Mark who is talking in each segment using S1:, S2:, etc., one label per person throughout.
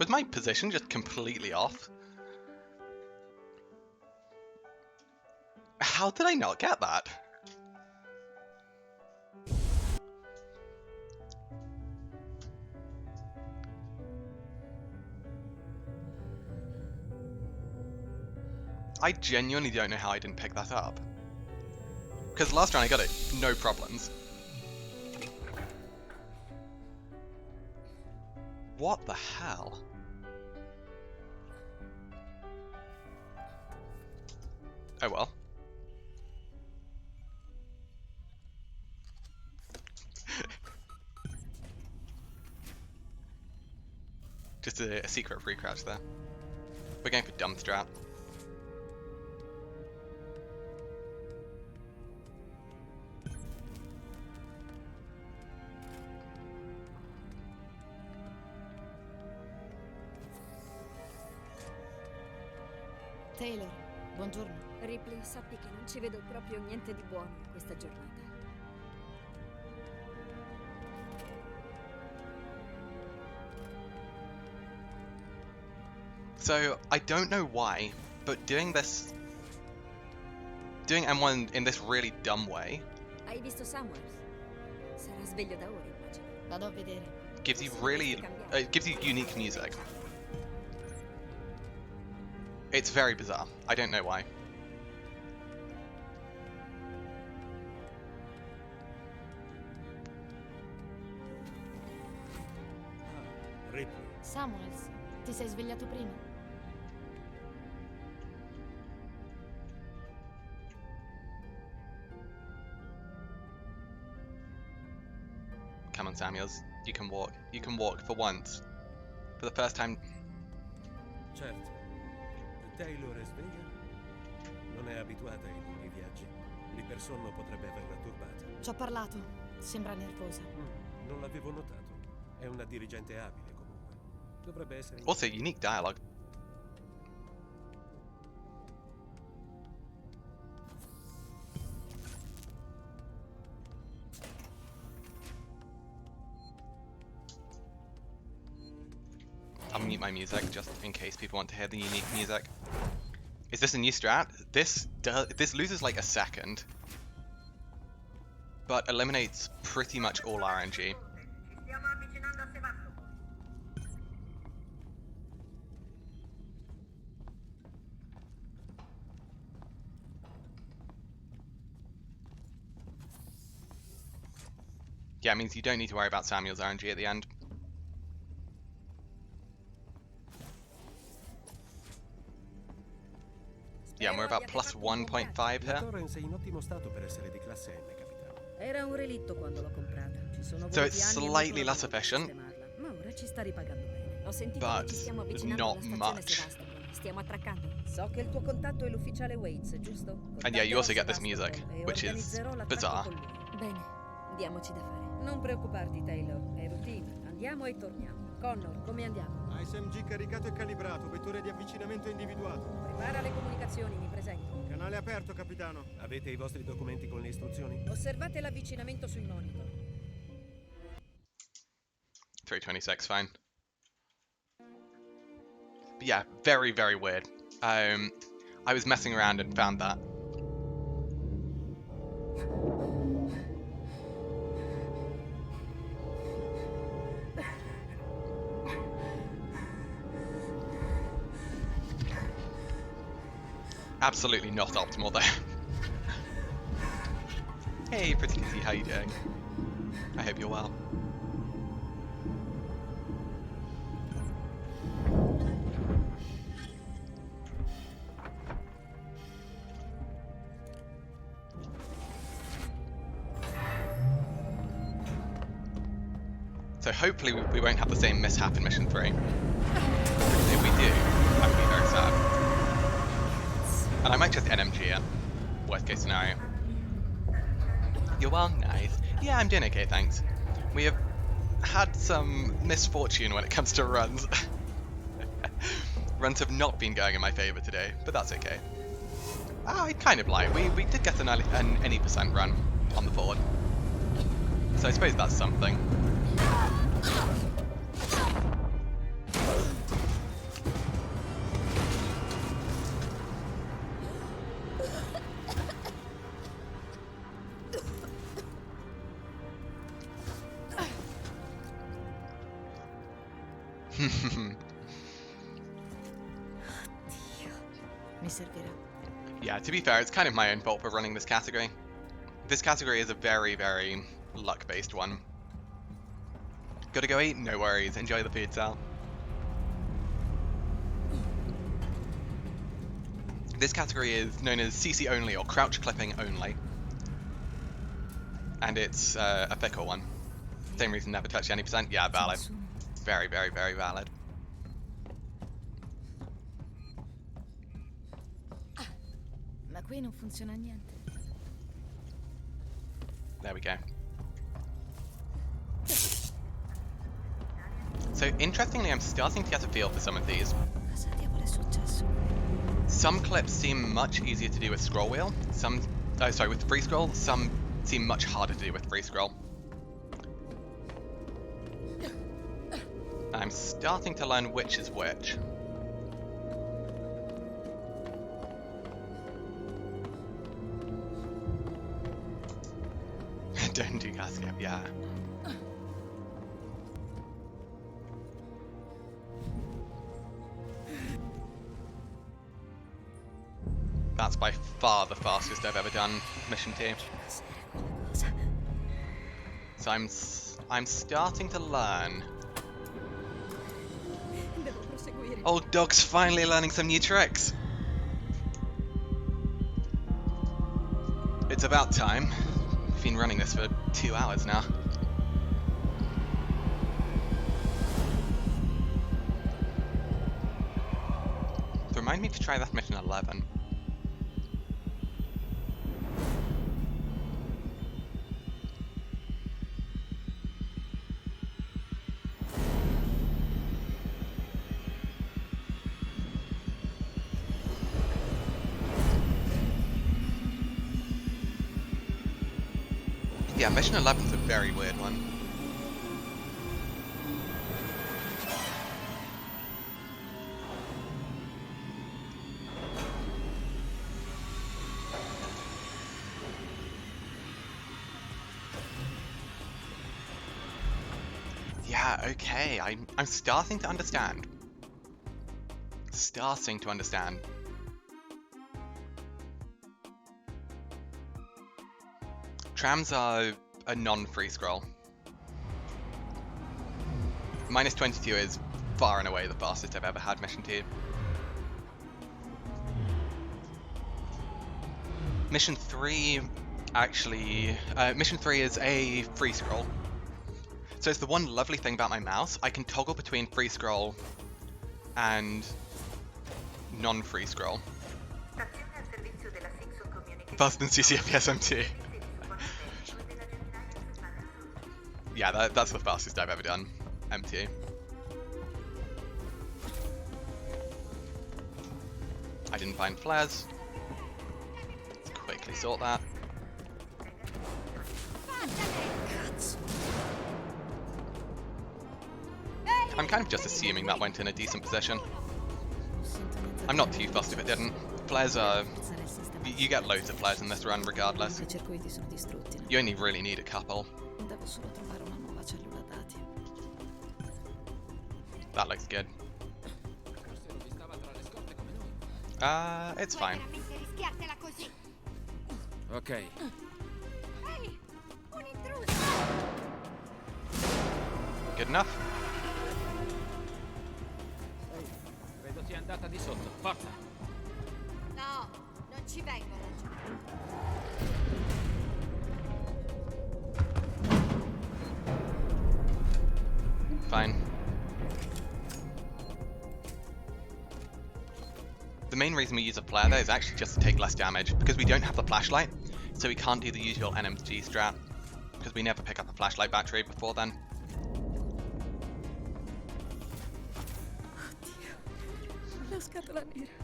S1: Was my position just completely off? How did I not get that? I genuinely don't know how I didn't pick that up. Because last round I got it, no problems. What the hell? Oh well. Just a secret free crouch there. We're going for dumb strat.
S2: Taylor, buongiorno.
S3: Ripley, sappi che non ci vedo proprio niente di buono in questa giornata.
S1: So, I don't know why, but doing M1 in this really dumb way
S3: Hai visto Samuels? Sarà sveglio da ora, immagino.
S2: Vado a vedere.
S1: gives you really, it gives you unique music. It's very bizarre. I don't know why.
S4: Ripley,
S2: Samuels, ti sei svegliato prima?
S1: Come on, Samuels. You can walk. You can walk for once. For the first time.
S4: certo. Taylor è sveglia? Non è abituata ai lunghi viaggi. Lì per sonno potrebbe averla turbata.
S2: Ci ho parlato. Sembra nervosa.
S4: Non l'avevo notato. È una dirigente abile comunque. Dovrebbe essere...
S1: Also, unique dialogue. I'll mute my music just in case people want to hear the unique music. Is this a new strat? This loses like a second, but eliminates pretty much all RNG. Yeah, it means you don't need to worry about Samuel's RNG at the end. Yeah, and we're about plus 1.5
S4: La
S1: here.
S4: Torrens è in ottimo stato per essere di classe M, capitano.
S5: Era un relitto quando l'ho comprata. Ci sono
S1: So
S5: voluti
S1: it's
S5: anni e
S1: slightly
S5: molto
S1: less
S5: lavoro per
S1: efficient,
S5: sistemarla, ma ora ci sta ripagando bene.
S3: Ho sentito
S1: but
S3: che ci stiamo avvicinando
S1: not
S3: alla stazione
S1: much.
S3: Sevastopol. Stiamo attraccando.
S5: So che il tuo contatto è l'ufficiale Waits, giusto?
S1: And yeah, you also get
S5: Contatterò
S1: this music,
S5: Sevastopol e
S1: which is
S5: organizzerò l'attacco
S1: bizarre.
S5: con lui.
S3: Bene, diamoci da fare.
S5: Non preoccuparti, Taylor, è routine. Andiamo e torniamo. Connor, come andiamo?
S6: SMG caricato e calibrato, vettore di avvicinamento individuato.
S5: Prepara le comunicazioni, mi presento.
S6: Canale aperto, capitano.
S4: Avete i vostri documenti con le istruzioni?
S5: Osservate l'avvicinamento sui monitor.
S1: 326, fine. But yeah, very, very weird. I was messing around and found that. Absolutely not optimal there. Hey, Pretty Kitty, how you doing? I hope you're well. So hopefully we won't have the same mishap in Mission 3. If we do, I would be very sad. And I might just NMG it. Worst case scenario. You're well, nice. Yeah, I'm doing okay, thanks. We have had some misfortune when it comes to runs. Runs have not been going in my favour today, but that's okay. I kind of like. We did get an any percent run on the board. So I suppose that's something.
S2: Mi servirà.
S1: Yeah, to be fair, it's kind of my own fault for running this category. This category is a very, very luck-based one. Gotta go eat? No worries. Enjoy the pizza. This category is known as CC only or crouch clipping only. And it's a fickle one. Same reason never touch any percent. Yeah, valid. Very, very, very valid.
S2: Ma qui non funziona niente.
S1: There we go. So interestingly, I'm starting to get a feel for some of these.
S2: Cosa diavolo è successo?
S1: Some clips seem much easier to do with scroll wheel. Some, with free scroll. Some seem much harder to do with free scroll. I'm starting to learn which is which. Don't do gas skip, yeah. That's by far the fastest I've ever done mission 2. So I'm starting to learn.
S5: Devo proseguire.
S1: Old dog's finally learning some new tricks. It's about time. I've been running this for 2 hours now. Remind me to try that mission 11. Yeah, mission 11's a very weird one. Yeah, okay, I'm starting to understand. Starting to understand. Trams are a non-free scroll. Minus 22 is far and away the fastest I've ever had mission 2. Mission 3 actually, mission 3 is a free scroll. So it's the one lovely thing about my mouse, I can toggle between free scroll and non-free scroll. Faster than CCFS M2. Yeah, that's the fastest I've ever done, MT. I didn't find flares. Let's quickly sort that. I'm kind of just assuming that went in a decent position. I'm not too fussed if it didn't. Flares are... You get loads of flares in this run regardless. You only really need a couple. That looks good. It's fine.
S4: Ok.
S1: Good enough.
S7: Vedo sia andata di sotto. Forza!
S3: No, non ci vengo laggiù.
S1: Fine. The main reason we use a flare there is actually just to take less damage, because we don't have the flashlight, so we can't do the usual NMG strat, because we never pick up a flashlight battery before then.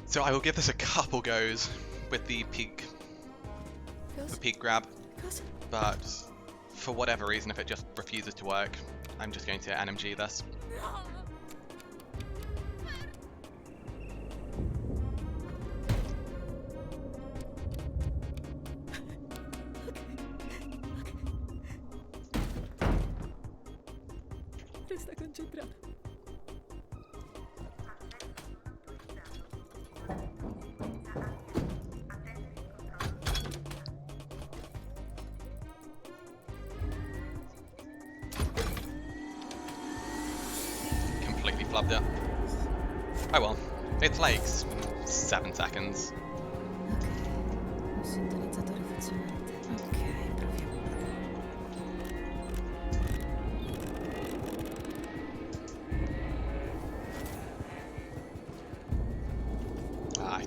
S1: So I will give this a couple goes with the peak grab, but for whatever reason, if it just refuses to work, I'm just going to NMG this.
S5: Resta concentrato.
S1: loved it. Oh well. It's like 7 seconds.
S2: Ok. Un sintonizzatore funzionante. Ok, proviamo.
S1: I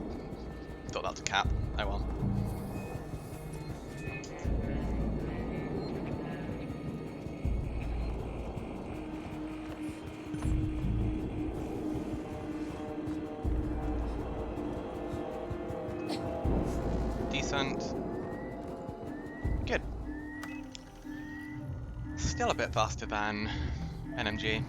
S1: thought that was a cat. Oh well. Decent. Good. Still a bit faster than NMG.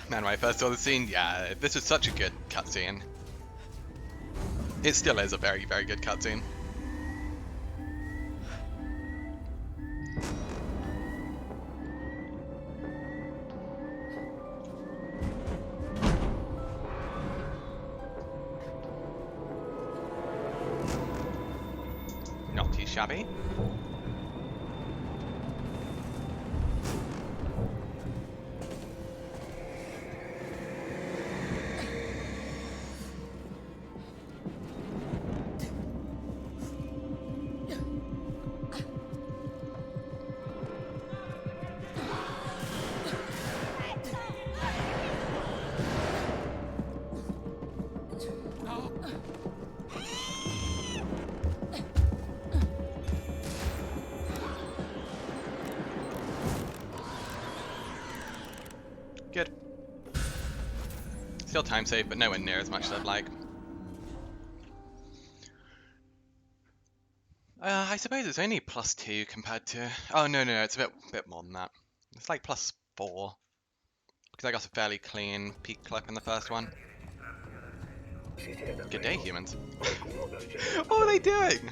S1: Man, when I first saw the scene, yeah, this was such a good cutscene. It still is a very, very good cutscene. Not too shabby. Good. Still time save, but nowhere near as much as I'd like. I suppose it's only +2 compared to... Oh, no, it's a bit more than that. It's like +4. Because I got a fairly clean peak clip in the first one. Good day, humans. What are they doing?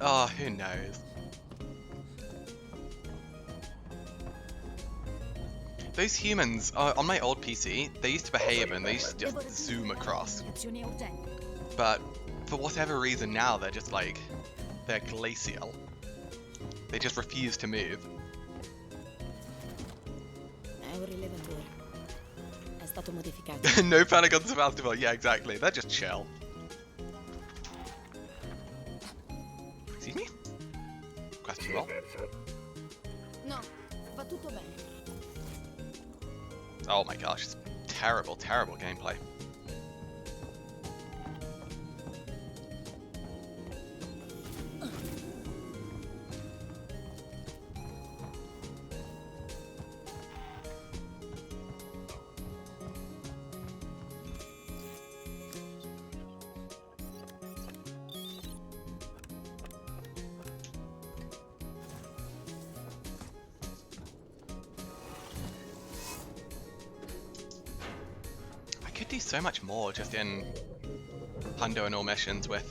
S1: Oh, who knows? Those humans, on my old PC, they used to behave and they used to just zoom across.
S2: Soluzioni urgenti.
S1: But for whatever reason now, they're just like... They're glacial. They just refuse to move.
S2: È un rilevadore. È stato modificato.
S1: No panic on Sebastopol. Yeah, exactly. They're just chill. Excuse me? Question roll.
S2: No, va tutto bene.
S1: Oh my gosh, it's terrible, terrible gameplay. Could do so much more just in Hundo and all missions with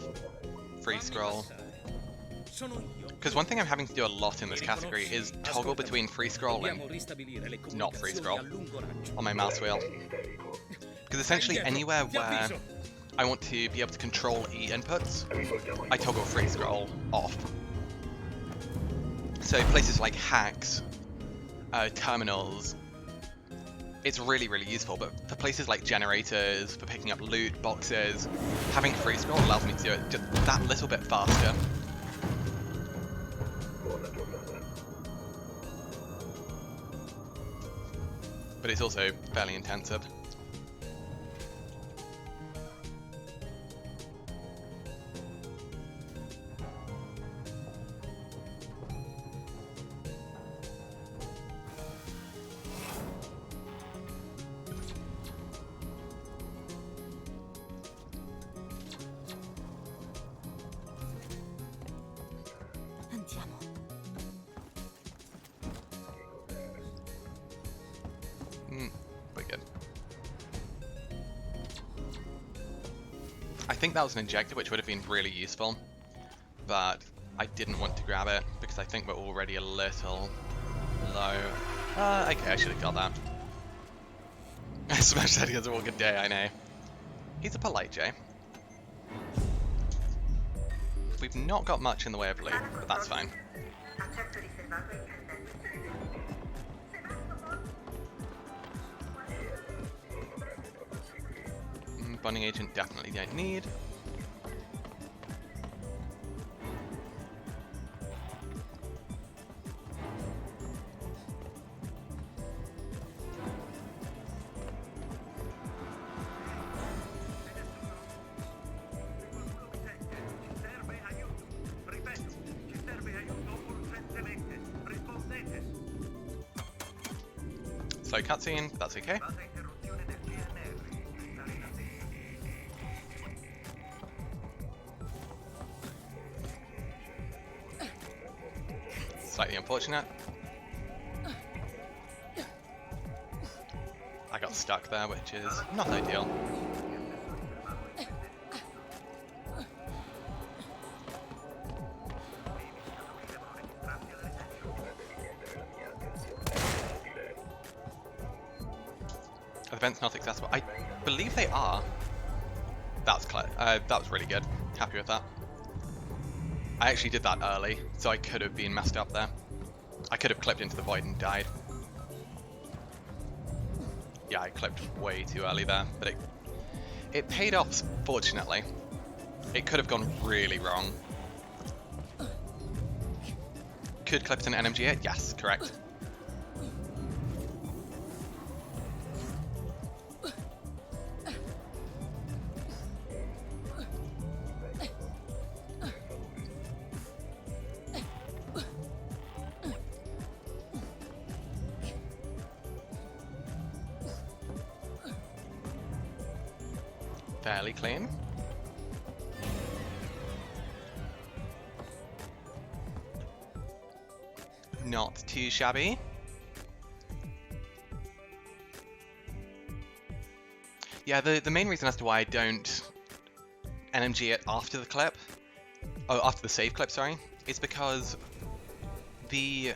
S1: free scroll. Because one thing I'm having to do a lot in this category is toggle between free scroll and not free scroll on my mouse wheel. Because essentially anywhere where I want to be able to control E inputs, I toggle free scroll off. So places like hacks, terminals, it's really, really useful, but for places like generators, for picking up loot, boxes, having free scroll allows me to do it just that little bit faster. But it's also fairly intensive.
S2: Andiamo.
S1: We're good. I think that was an injector, which would have been really useful, but I didn't want to grab it because I think we're already a little low. Okay, I should have got that. Smash that against a good day, I know. He's a polite J. We've not got much in the way of loot, but that's fine. Bonding agent definitely don't need. Slow cutscene, but that's okay. Slightly unfortunate. I got stuck there, which is not ideal. Are the vents not accessible? I believe they are. That's clear. That was really good. Happy with that. I actually did that early, so I could have been messed up there. I could have clipped into the void and died. Yeah, I clipped way too early there, but it paid off, fortunately. It could have gone really wrong. Could clip an NMG it? Yes, correct. Fairly clean. Not too shabby. Yeah, the main reason as to why I don't NMG it after the clip, oh, after the save clip, sorry, is because the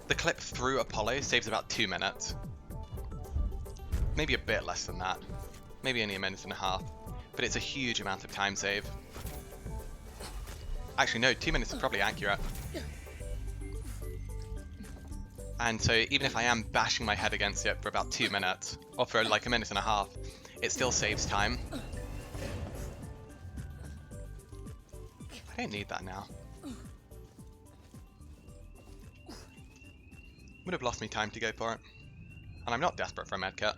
S1: clip through Apollo saves about 2 minutes. Maybe a bit less than that. Maybe only a minute and a half. But it's a huge amount of time save. Actually, no, 2 minutes is probably accurate. And so even if I am bashing my head against it for about 2 minutes, or for like a minute and a half, it still saves time. I don't need that now. Would have lost me time to go for it. And I'm not desperate for a medkit.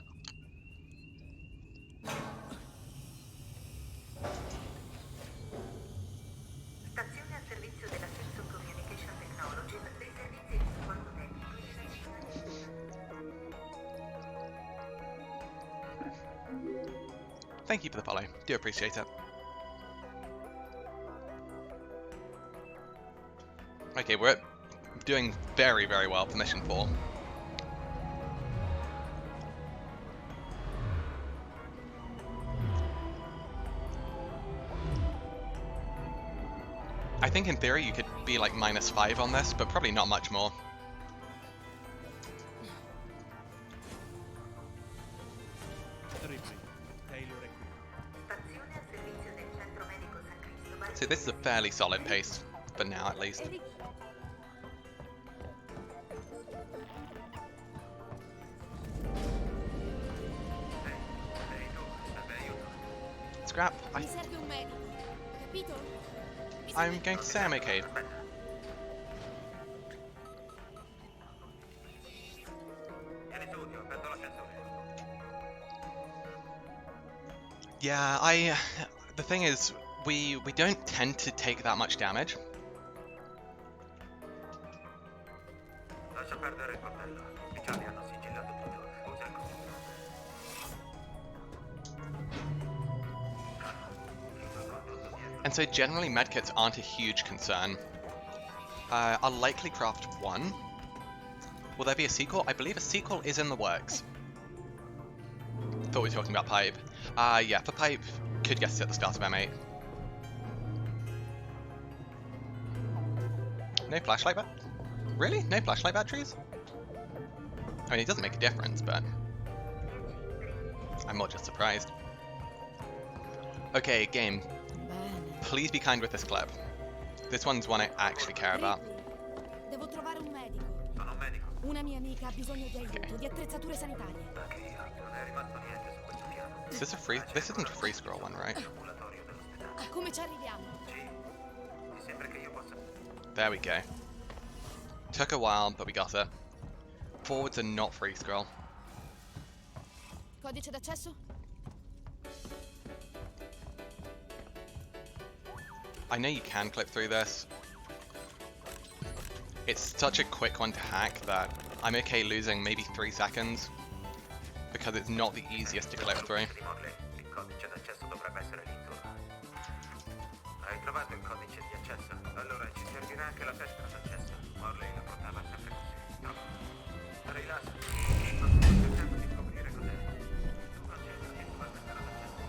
S8: Stazione al servizio della Simpson Communication Technologies dei servizi di supporto tecnico.
S1: Thank you for the follow. Do appreciate it. Okay, we're doing very, very well for mission 4. I think in theory you could be like -5 on this, but probably not much more. So this is a fairly solid pace, for now at least. Scrap,
S2: Mi serve un medico, capito?
S1: I'm going to say I'm okay. Yeah, the thing is, we don't tend to take that much damage. And so generally medkits aren't a huge concern. I'll likely craft 1. Will there be a sequel? I believe a sequel is in the works. Thought we were talking about pipe. Yeah, for pipe, could guess it at the start of M8. No flashlight Really? No flashlight batteries? I mean, it doesn't make a difference, but I'm more just surprised. Okay, game.
S2: Bene.
S1: Please be kind with this clip. This one's one I actually care about.
S2: Devo trovare un medico.
S8: Sono un medico.
S2: Una mia amica ha bisogno di aiuto, di attrezzature sanitarie.
S8: Anche io. Non è rimasto niente su questo piano.
S1: Is this a free? This isn't a free scroll one, right?
S8: Ambulatorio dell'ospedale.
S2: Come ci arriviamo?
S8: Sì. Mi sembra che io possa...
S1: There we go. Took a while, but we got it. Forwards are not free scroll.
S2: Codice d'accesso?
S1: I know you can clip through this. It's such a quick one to hack that I'm okay losing maybe 3 seconds because it's not the easiest to clip through.
S8: Di Morley. Il codice d'accesso dovrebbe essere lì intorno. Hai trovato il codice di accesso? Allora ci servirà anche la tessera d'accesso. Morley la portava sempre così. No. Rilassa. Non sto cercando di scoprire cos'è. Tu concentrati sulla tessera d'accesso.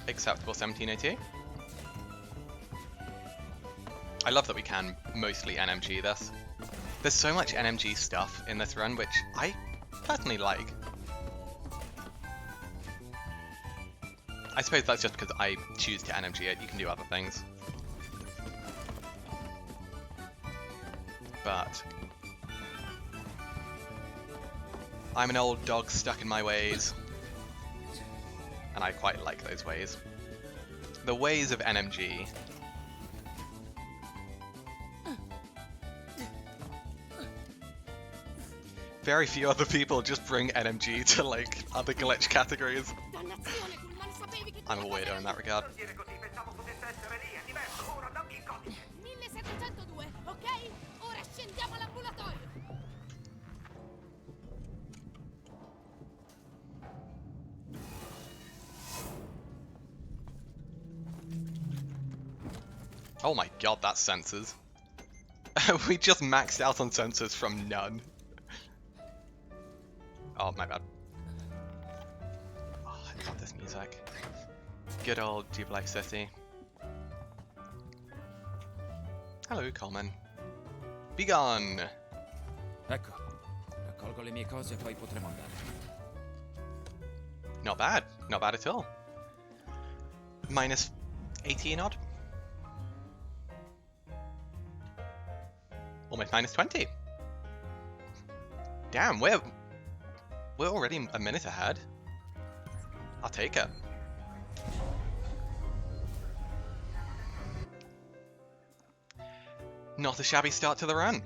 S1: Acceptable 1702. I love that we can mostly NMG this. There's so much NMG stuff in this run, which I personally like. I suppose that's just because I choose to NMG it, you can do other things. But I'm an old dog stuck in my ways, and I quite like those ways. The ways of NMG. Very few other people just bring NMG to like other glitch categories.
S2: Dannazione, Kuhlman, sapevi che
S1: I'm a weirdo in that regard.
S8: Non dire così, pensavo potesse essere lì, è diverso. Ora dammi il codice.
S2: 1702, ok? Ora scendiamo all'ambulatorio.
S1: Oh my god, that's sensors. We just maxed out on sensors from none. Oh, my bad. Oh, I love this music. Good old Jubilee City. Hello, Coleman. Be gone!
S7: Ecco, raccolgo le mie cose e poi potremo andare.
S1: Not bad. Not bad at all. Minus 18 odd. Almost minus 20. Damn, we're already a minute ahead. I'll take it. Not a shabby start to the run.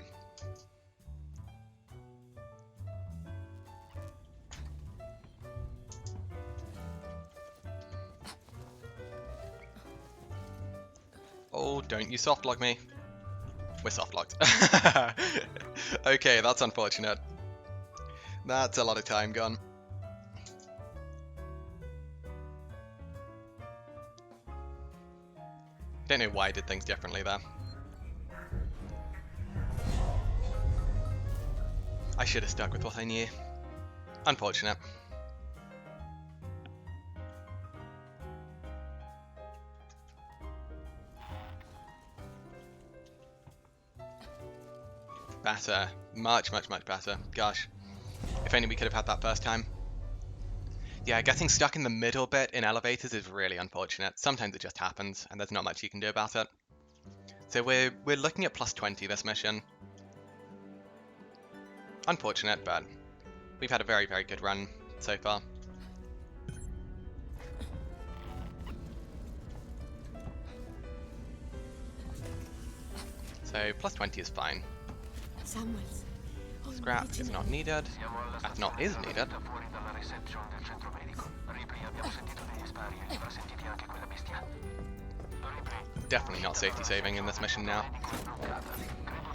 S1: Oh, don't you softlock me. We're softlocked. Okay, that's unfortunate. That's a lot of time gone. Don't know why I did things differently there. I should have stuck with what I knew. Unfortunate. Better. Much, much, much better. Gosh. If only we could have had that first time. Yeah, getting stuck in the middle bit in elevators is really unfortunate. Sometimes it just happens, and there's not much you can do about it. So we're looking at plus 20 this mission. Unfortunate, but we've had a very, very good run so far. So plus 20 is fine.
S2: Samuels.
S1: Scrap is not needed. Ethanol is needed.
S8: Fuori dalla reception del centro medico. Ripley, abbiamo sentito degli spari e li avrà sentiti anche quella bestia. Ripley.
S1: Definitely not safety saving in this mission now.
S8: Credo che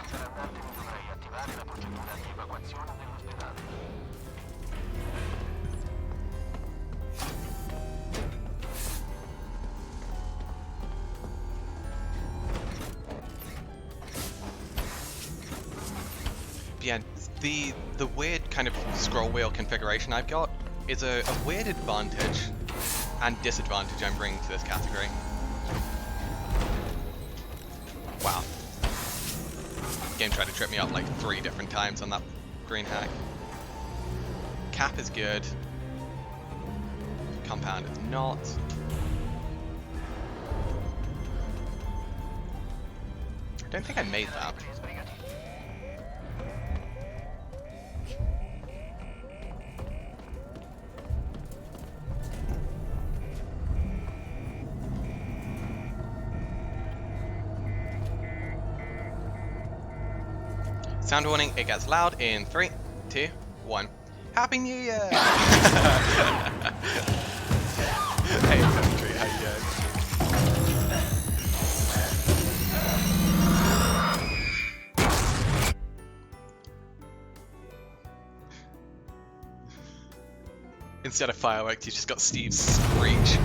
S8: per andartene dovrei attivare la procedura di evacuazione dell'ospedale.
S1: Yeah, the weird kind of scroll wheel configuration I've got is a weird advantage and disadvantage I'm bringing to this category. Wow. Game tried to trip me up like 3 different times on that green hack. Cap is good. Compound is not. I don't think I made that. Sound warning, it gets loud in 3, 2, 1. Happy New Year! Hey, Country, how you doing? Instead of fireworks, you just got Steve's screech.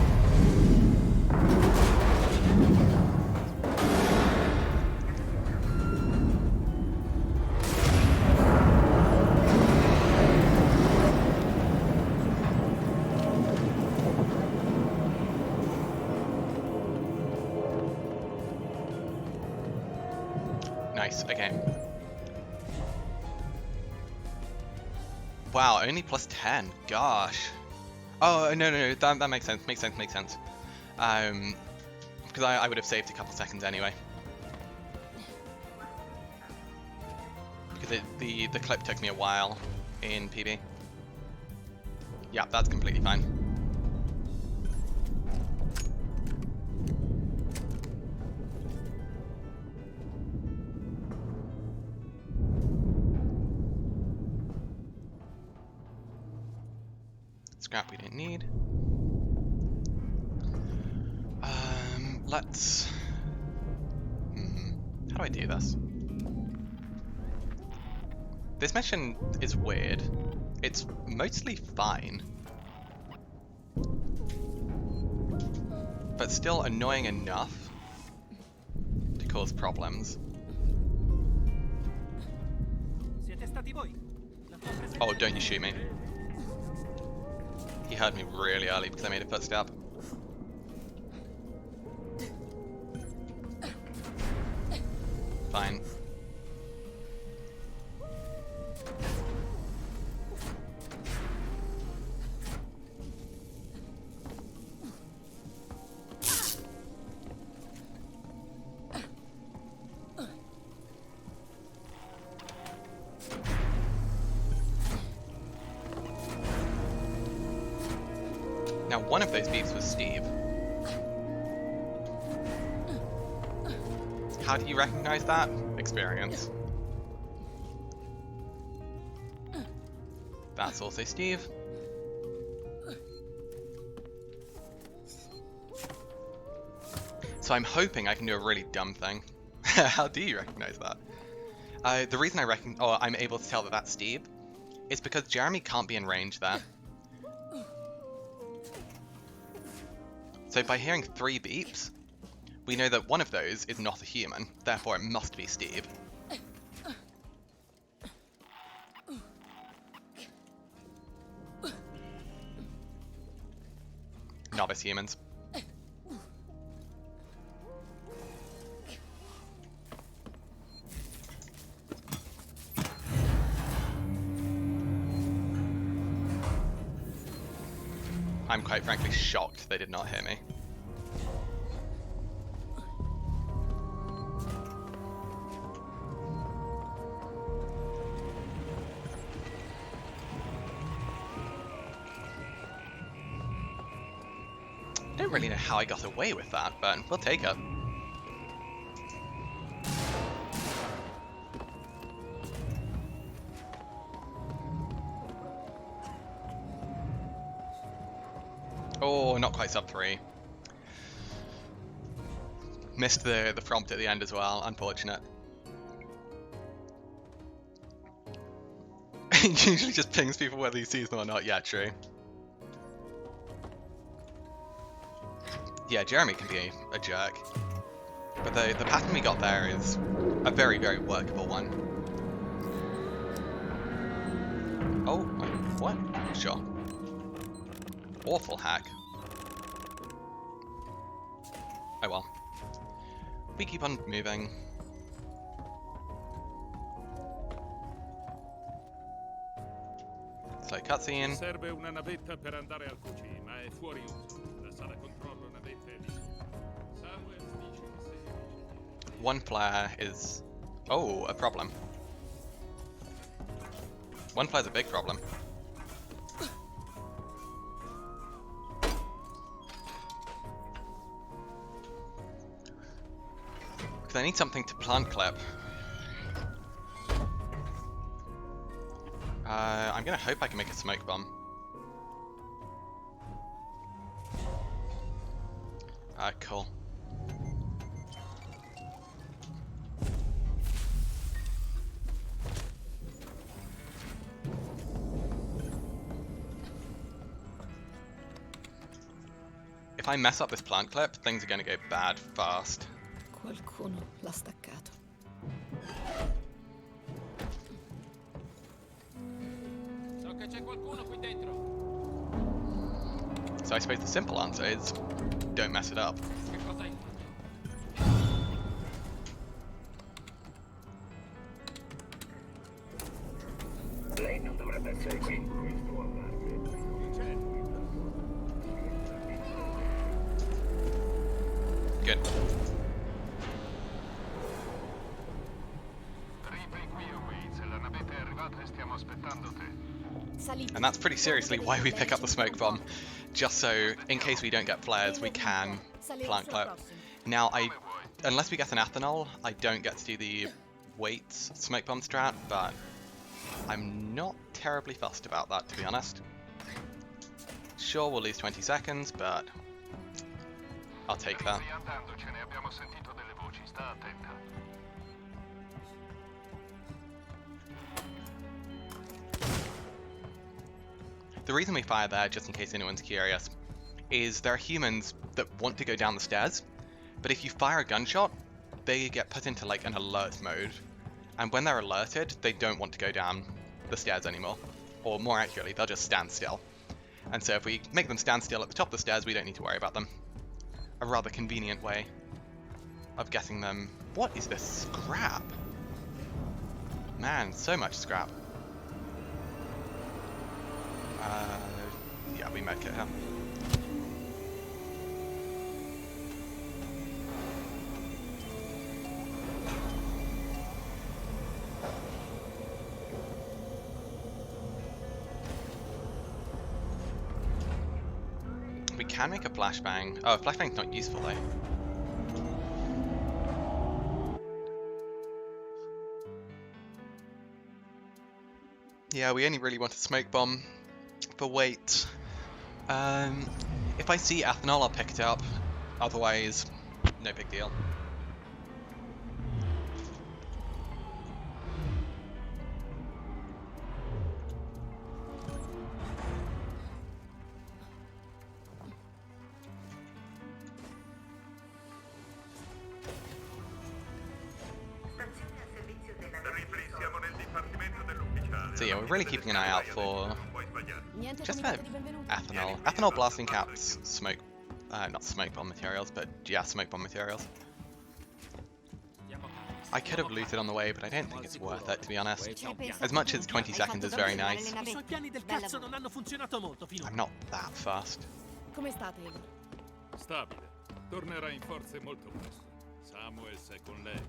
S1: Nice, okay. Wow, only plus 10. Gosh. Oh, no, that makes sense, makes sense. Because I would have saved a couple seconds anyway. Because the clip took me a while in PB. Yeah, that's completely fine. Scrap we didn't need. Let's... How do I do this? This mission is weird. It's mostly fine. But still annoying enough to cause problems. Oh, don't you shoot me. He heard me really early because I made a footstep. Fine. Now, one of those beeps was Steve. How do you recognize that? Experience. That's also Steve. So I'm hoping I can do a really dumb thing. How do you recognize that? The reason I'm able to tell that that's Steve is because Jeremy can't be in range there. So by hearing 3 beeps, we know that one of those is not a human, therefore it must be Steve. Novice humans. I'm quite frankly shocked they did not hear me. I don't really know how I got away with that, but we'll take it. Oh, not quite sub 3. Missed the prompt at the end as well, unfortunate. It usually just pings people whether he sees them or not, yeah, true. Yeah, Jeremy can be a jerk. But the pattern we got there is a very, very workable one. What? Sure. Awful hack. Oh well. We keep on moving. Slow cutscene.
S9: Serve una navetta per andare al QC, ma è fuori uso. La sala controllo navette è di sopra. Samuel dice che se...
S1: One flare is... Oh, a problem. One flare's a big problem. Because I need something to plant clip. I'm gonna hope I can make a smoke bomb. Cool. If I mess up this plant clip, things are gonna go bad fast.
S2: Qualcuno l'ha staccato.
S7: So che c'è qualcuno qui dentro.
S1: So I suppose the simple answer is, don't mess it up.
S7: Che cosa hai?
S8: Lei non dovrebbe essere qui.
S1: Good.
S9: Ripley qui a Waits, la navetta è arrivata e stiamo aspettando te.
S2: Salite.
S1: And that's pretty seriously why we pick up the smoke bomb. Just so, in case we don't get flares, we can plant clip. Now, unless we get an ethanol, I don't get to do the weights smoke bomb strat, but I'm not terribly fussed about that, to be honest. Sure, we'll lose 20 seconds, but I'll take that.
S9: Riandandocene, abbiamo sentito delle voci, sta attenta.
S1: The reason we fire there, just in case anyone's curious, is there are humans that want to go down the stairs, but if you fire a gunshot, they get put into like an alert mode. And when they're alerted, they don't want to go down the stairs anymore. Or more accurately, they'll just stand still. And so if we make them stand still at the top of the stairs, we don't need to worry about them. A rather convenient way of getting them... What is this scrap? Man, so much scrap. Yeah, we medkit here. We can make a flashbang. Oh, a flashbang's not useful though. Yeah, we only really want a smoke bomb for weight. If I see ethanol, I'll pick it up. Otherwise, no big deal.
S8: Ripley, siamo nel dipartimento dell'ufficiale.
S1: So yeah, we're really keeping an eye out for
S2: Niente
S1: just
S2: come
S1: about
S2: di benvenuto.
S1: ethanol. Ethanol blasting caps, smoke, not smoke bomb materials, but yeah, smoke bomb materials. I could have looted on the way, but I don't think it's worth it, to be honest. As much as 20 seconds is very nice,
S10: I suoi piani del cazzo non hanno funzionato molto finora.
S1: I'm not that fast.
S2: Come state, Evan?
S9: Stabile. Tornerà in forze molto presto. Samuels è con lei.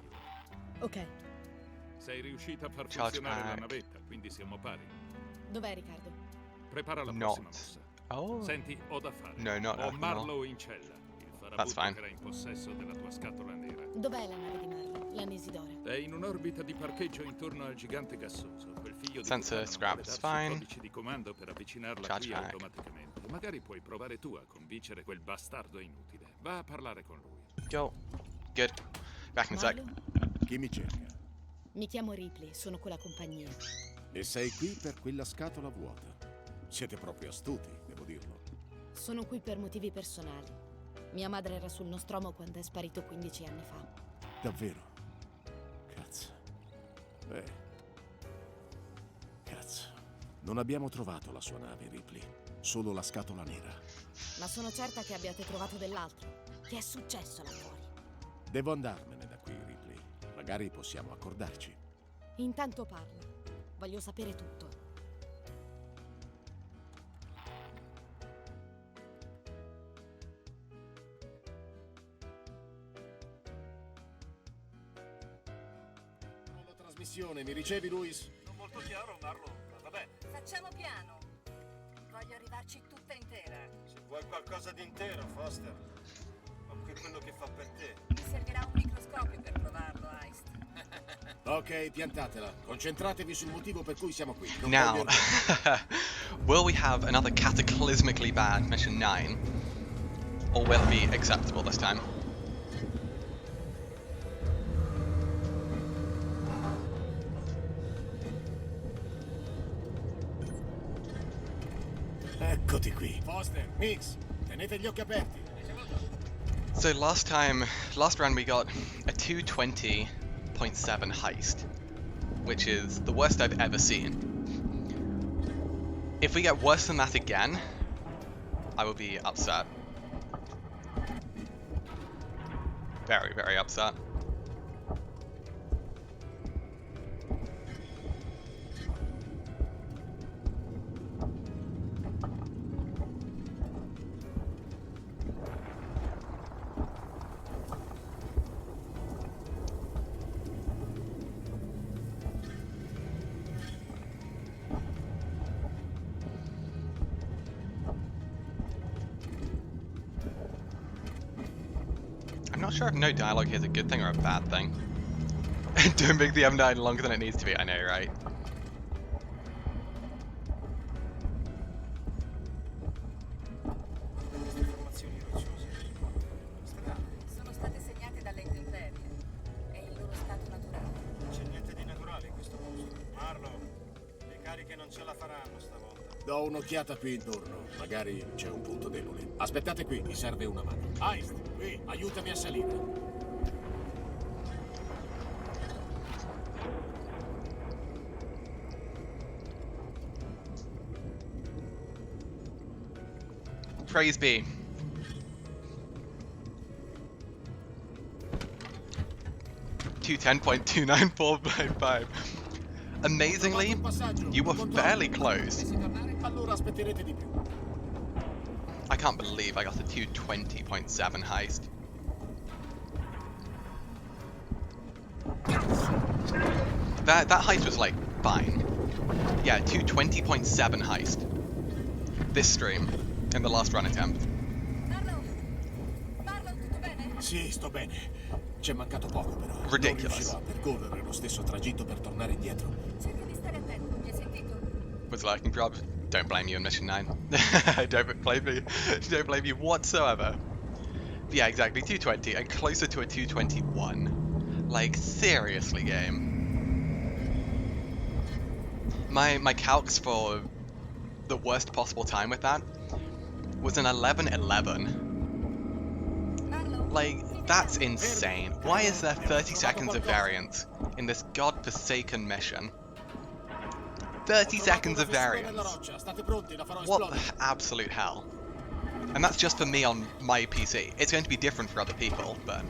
S2: Ok.
S9: Sei riuscita a far
S1: Charge
S9: funzionare la
S1: back.
S9: navetta, quindi siamo pari.
S2: Dov'è Riccardo?
S9: Prepara la
S1: Not.
S9: prossima mossa.
S1: Oh,
S9: Senti, ho da fare.
S1: No, not
S9: Ho
S1: ethanol.
S9: Marlowe in cella. Il
S1: That's fine.
S9: farabutto era in possesso della tua scatola nera.
S2: Dov'è la nave di Marlo? L'Anesidora.
S9: È in un'orbita di parcheggio intorno al gigante gassoso. Quel figlio di
S1: Sensor
S9: puttana non
S1: scrap
S9: vuole
S1: is
S9: darsi i
S1: fine.
S9: codici di comando per avvicinarla
S1: Charge
S9: qui
S1: back.
S9: automaticamente. Magari puoi provare tu a convincere quel bastardo inutile. Va a parlare con lui.
S1: Yo. Good. Back in a sec.
S2: Marlo?
S11: Chi mi cerca?
S2: Mi chiamo Ripley, sono con la compagnia.
S11: E sei qui per quella scatola vuota. Siete proprio astuti, devo dirlo.
S2: Sono qui per motivi personali. Mia madre era sul Nostromo quando è sparito 15 anni fa.
S11: Davvero? Cazzo. Cazzo. Non abbiamo trovato la sua nave, Ripley. Solo la scatola nera.
S2: Ma sono certa che abbiate trovato dell'altro. Che è successo là fuori?
S11: Devo andarmene da qui, Ripley. Magari possiamo accordarci.
S2: Intanto parla. Voglio sapere tutto.
S11: La trasmissione, mi ricevi, Luis?
S6: Non molto chiaro, Marlo, ma vabbè.
S5: Facciamo piano. Voglio arrivarci tutta intera.
S6: Se vuoi qualcosa di intero, Foster, anche quello che fa per te.
S5: Mi servirà un microscopio per provarlo, Heist.
S11: Ok, piantatela. Concentratevi sul motivo per cui siamo qui. Non
S1: Now,
S11: voglio-
S1: will we have another cataclysmically bad mission 9? Or will it be acceptable this time?
S11: Eccoti qui. Foster, Mix, tenete gli occhi aperti.
S1: So last round we got a 220.7 heist, which is the worst I've ever seen. If we get worse than that again, I will be upset. Very, very upset. I'm not sure if no dialogue here is a good thing or a bad thing. Don't make the M9 longer than it needs to be, I know, right?
S6: Informazioni rocciose. Strane.
S5: Sono state segnate dalle intemperie. È il loro stato naturale.
S6: Non c'è niente di naturale in questo posto. Marlo, le cariche non ce la faranno stavolta.
S11: Do un'occhiata qui intorno. Magari c'è un punto debole. Aspettate qui, mi serve una mano. Heist, qui, aiutami a salire.
S1: Praise be. $210.29455. Amazingly, you were fairly close.
S11: Allora aspetterete di più.
S1: I can't believe I got a 220.7 heist. That heist was like fine. Yeah, 220.7 heist. This stream in the last run attempt.
S5: Marlo! Marlo, tutto bene?
S11: Sì, sto bene. C'è mancato poco però.
S1: Ridiculous.
S11: Non riuscirò a percorrere lo stesso tragitto per tornare indietro.
S5: Cerca di stare attento, mi hai sentito?
S1: Was lurking job. Don't blame you in mission 9. Don't blame me. Don't blame you whatsoever. Yeah, exactly. 220 and closer to a 221. Like seriously, game. My calcs for the worst possible time with that was an 11:11.
S5: Marlo?
S1: Like that's insane. Why is there 30 seconds of variance in this godforsaken mission? 30 seconds of variance. What the absolute hell? And that's just for me on my PC. It's going to be different for other people, but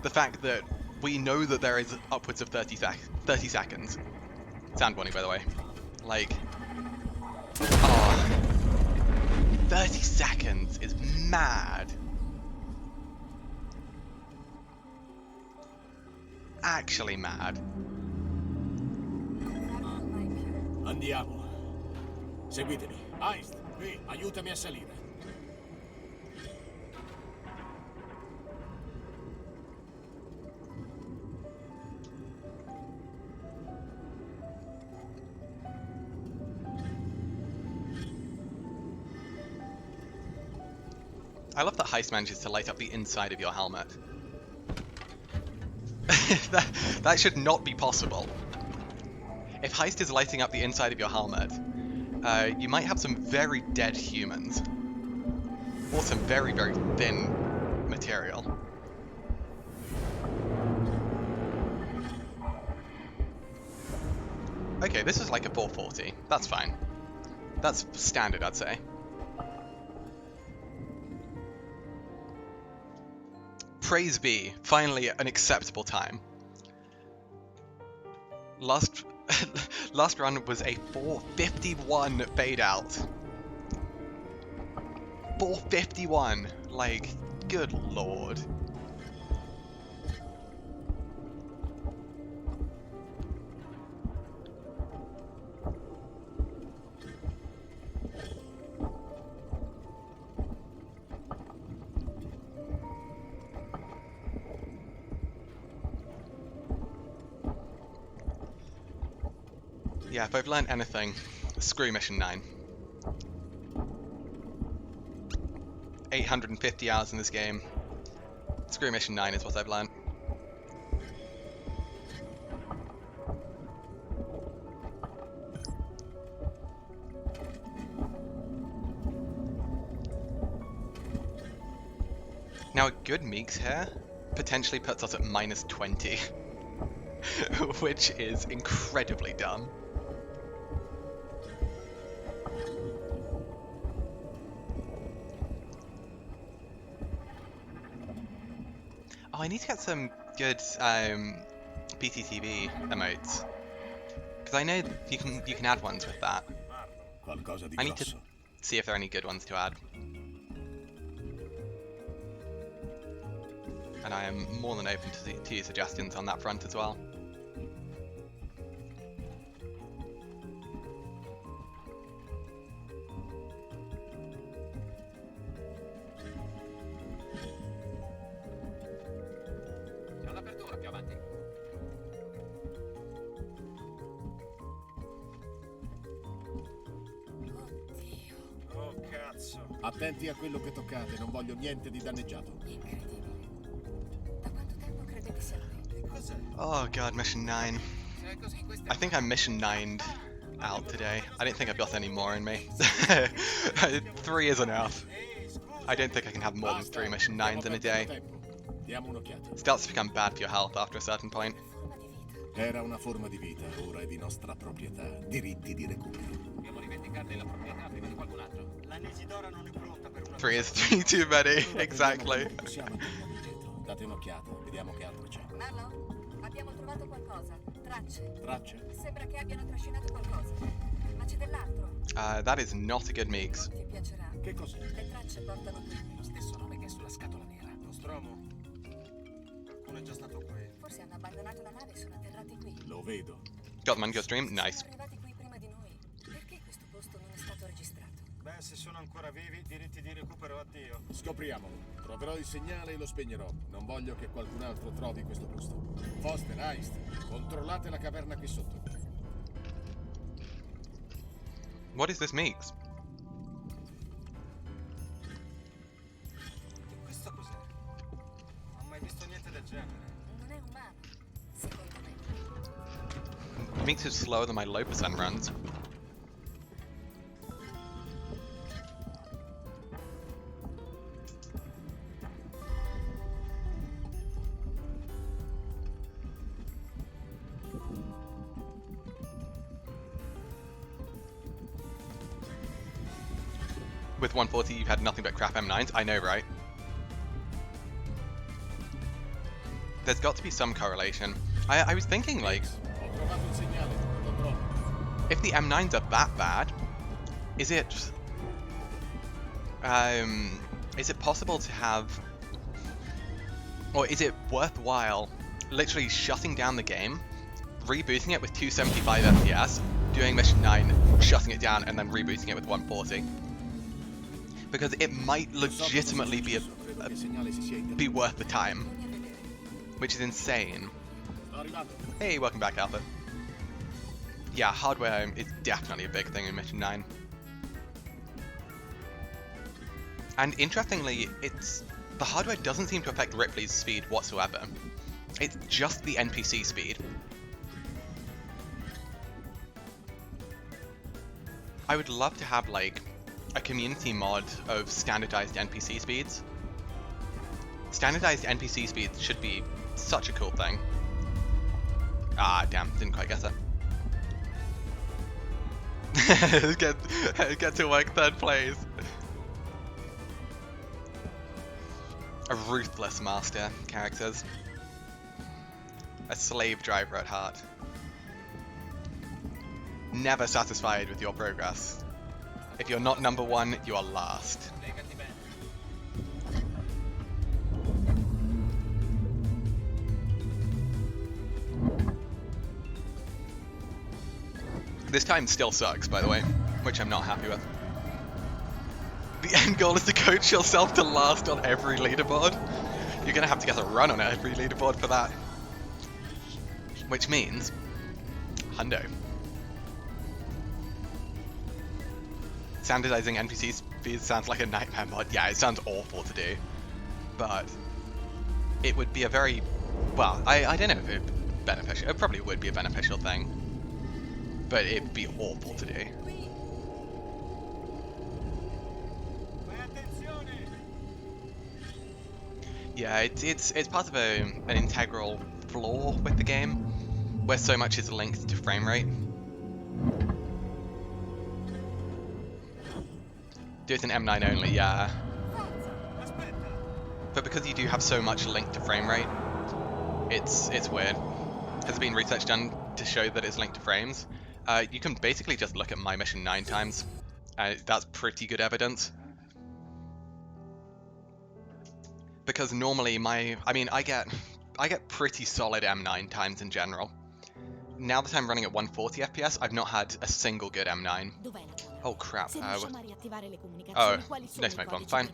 S1: the fact that we know that there is upwards of 30 seconds. Sound warning, by the way. Like, oh, 30 seconds is mad. Actually mad.
S11: Andiamo. Seguitemi. Heist, qui, aiutami a salire.
S1: I love that Heist manages to light up the inside of your helmet. that should not be possible. If Heist is lighting up the inside of your helmet, you might have some very dead humans. Or some very, very thin material. Okay, this is like a 440. That's fine. That's standard, I'd say. Praise be, finally an acceptable time. Last run was a 451 fade out. 451, like, good lord. Yeah, if I've learned anything, screw Mission 9. 850 hours in this game. Screw Mission 9 is what I've learned. Now a good Meeks here potentially puts us at -20, which is incredibly dumb. Oh, I need to get some good BTTV emotes, because I know you can add ones with that. I need to see if there are any good ones to add. And I am more than open to your suggestions on that front as well.
S6: Oh, cazzo.
S11: Attenti a quello che toccate, non voglio niente di danneggiato.
S1: Oh god, Mission 9. I think I'm Mission 9'd out today. I don't think I've got any more in me. 3 is enough. I don't think I can have more than 3 Mission 9s in a day. It starts to become bad for your health after a certain point.
S11: Era una forma di vita, ora è di nostra proprietà. Diritti di recupero.
S7: Dobbiamo rivendicarne la proprietà prima di qualcun altro.
S6: L'Anisidora non è pronta per una...
S1: 3 is 3 too many, exactly.
S11: Possiamo tornare indietro. Date un'occhiata, vediamo che altro c'è.
S3: Marlo, abbiamo trovato qualcosa. Tracce.
S11: Tracce?
S3: Sembra che abbiano trascinato qualcosa. Ma c'è dell'altro.
S1: That is not a good Meeks.
S3: Ti piacerà.
S11: Che cos'è?
S3: Le tracce portano qui.
S7: Lo stesso nome che è sulla scatola nera.
S6: Nostromo? Qualcuno è già stato qui.
S3: Forse hanno abbandonato la nave e sono atterrati qui.
S11: Lo vedo.
S1: Got them on your stream? Nice.
S3: Sono arrivati qui prima di noi. Perché questo posto non è stato registrato?
S6: Beh, se sono ancora vivi, diritti di recupero addio.
S11: Scopriamolo. Troverò il segnale e lo spegnerò. Non voglio che qualcun altro trovi questo posto. Foster, Heist, controllate la caverna qui sotto.
S1: What is this Meeks?
S6: Questo cos'è? Non ho mai visto niente del genere.
S3: Non è umano, secondo me.
S1: Meeks is slower than my low percent runs. With 140, you've had nothing but crap M9s. I know, right? There's got to be some correlation. I was thinking, like,
S11: Ho trovato il segnale. Controllo.
S1: if the M9s are that bad, is it possible to have, or is it worthwhile literally shutting down the game, rebooting it with 275 FPS, doing Mission 9, shutting it down, and then rebooting it with 140? Because it might legitimately be be worth the time, which is insane. Hey, welcome back, Alpha. Yeah, hardware is definitely a big thing in Mission 9. And interestingly, the hardware doesn't seem to affect Ripley's speed whatsoever. It's just the NPC speed. I would love to have, like, a community mod of standardized NPC speeds. Standardized NPC speeds should be such a cool thing. Ah, damn, didn't quite get it. get to work third place. A ruthless master, characters. A slave driver at heart. Never satisfied with your progress. If you're not number one, you are last. This time still sucks, by the way, which I'm not happy with. The end goal is to coach yourself to last on every leaderboard. You're gonna have to get a run on every leaderboard for that. Which means, hundo. Standardizing NPC speeds sounds like a nightmare mod. Yeah, it sounds awful to do. But it would be a very, well, I don't know if it's beneficial. It probably would be a beneficial thing. But it'd be awful to do. Yeah, it's part of an integral flaw with the game, where so much is linked to frame rate. Do it in M9 only, yeah. But because you do have so much linked to frame rate, it's weird. Has been research done to show that it's linked to frames? You can basically just look at my mission 9 times. That's pretty good evidence. Because normally I get pretty solid M9 times in general. Now that I'm running at 140 FPS, I've not had a single good M9. Oh crap. Oh, no smoke bomb, fine.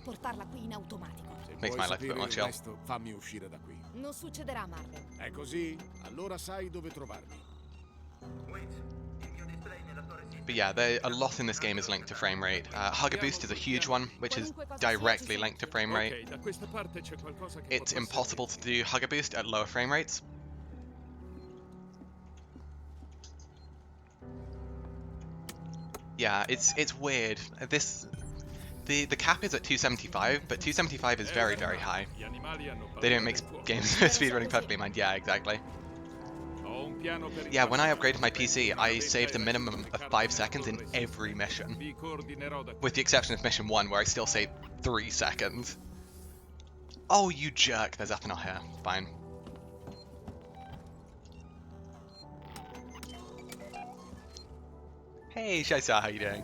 S1: Makes my life a bit more chill.
S11: Fammi uscire da qui.
S2: Non succederà, Marvel.
S11: È così? Allora sai dove trovarmi.
S1: But yeah, a lot in this game is linked to frame rate. Hugger Boost is a huge one, which is directly linked to frame rate. It's impossible to do Hugger Boost at lower frame rates. Yeah, it's weird. The cap is at 275, but 275 is very, very high. They don't make games speedrunning perfectly in mind. Yeah, exactly. Yeah, when I upgraded my PC, I saved a minimum of 5 seconds in every mission. With the exception of mission 1, where I still saved 3 seconds. Oh, you jerk, there's ethanol here. Fine. Hey, Shaisa, how you doing?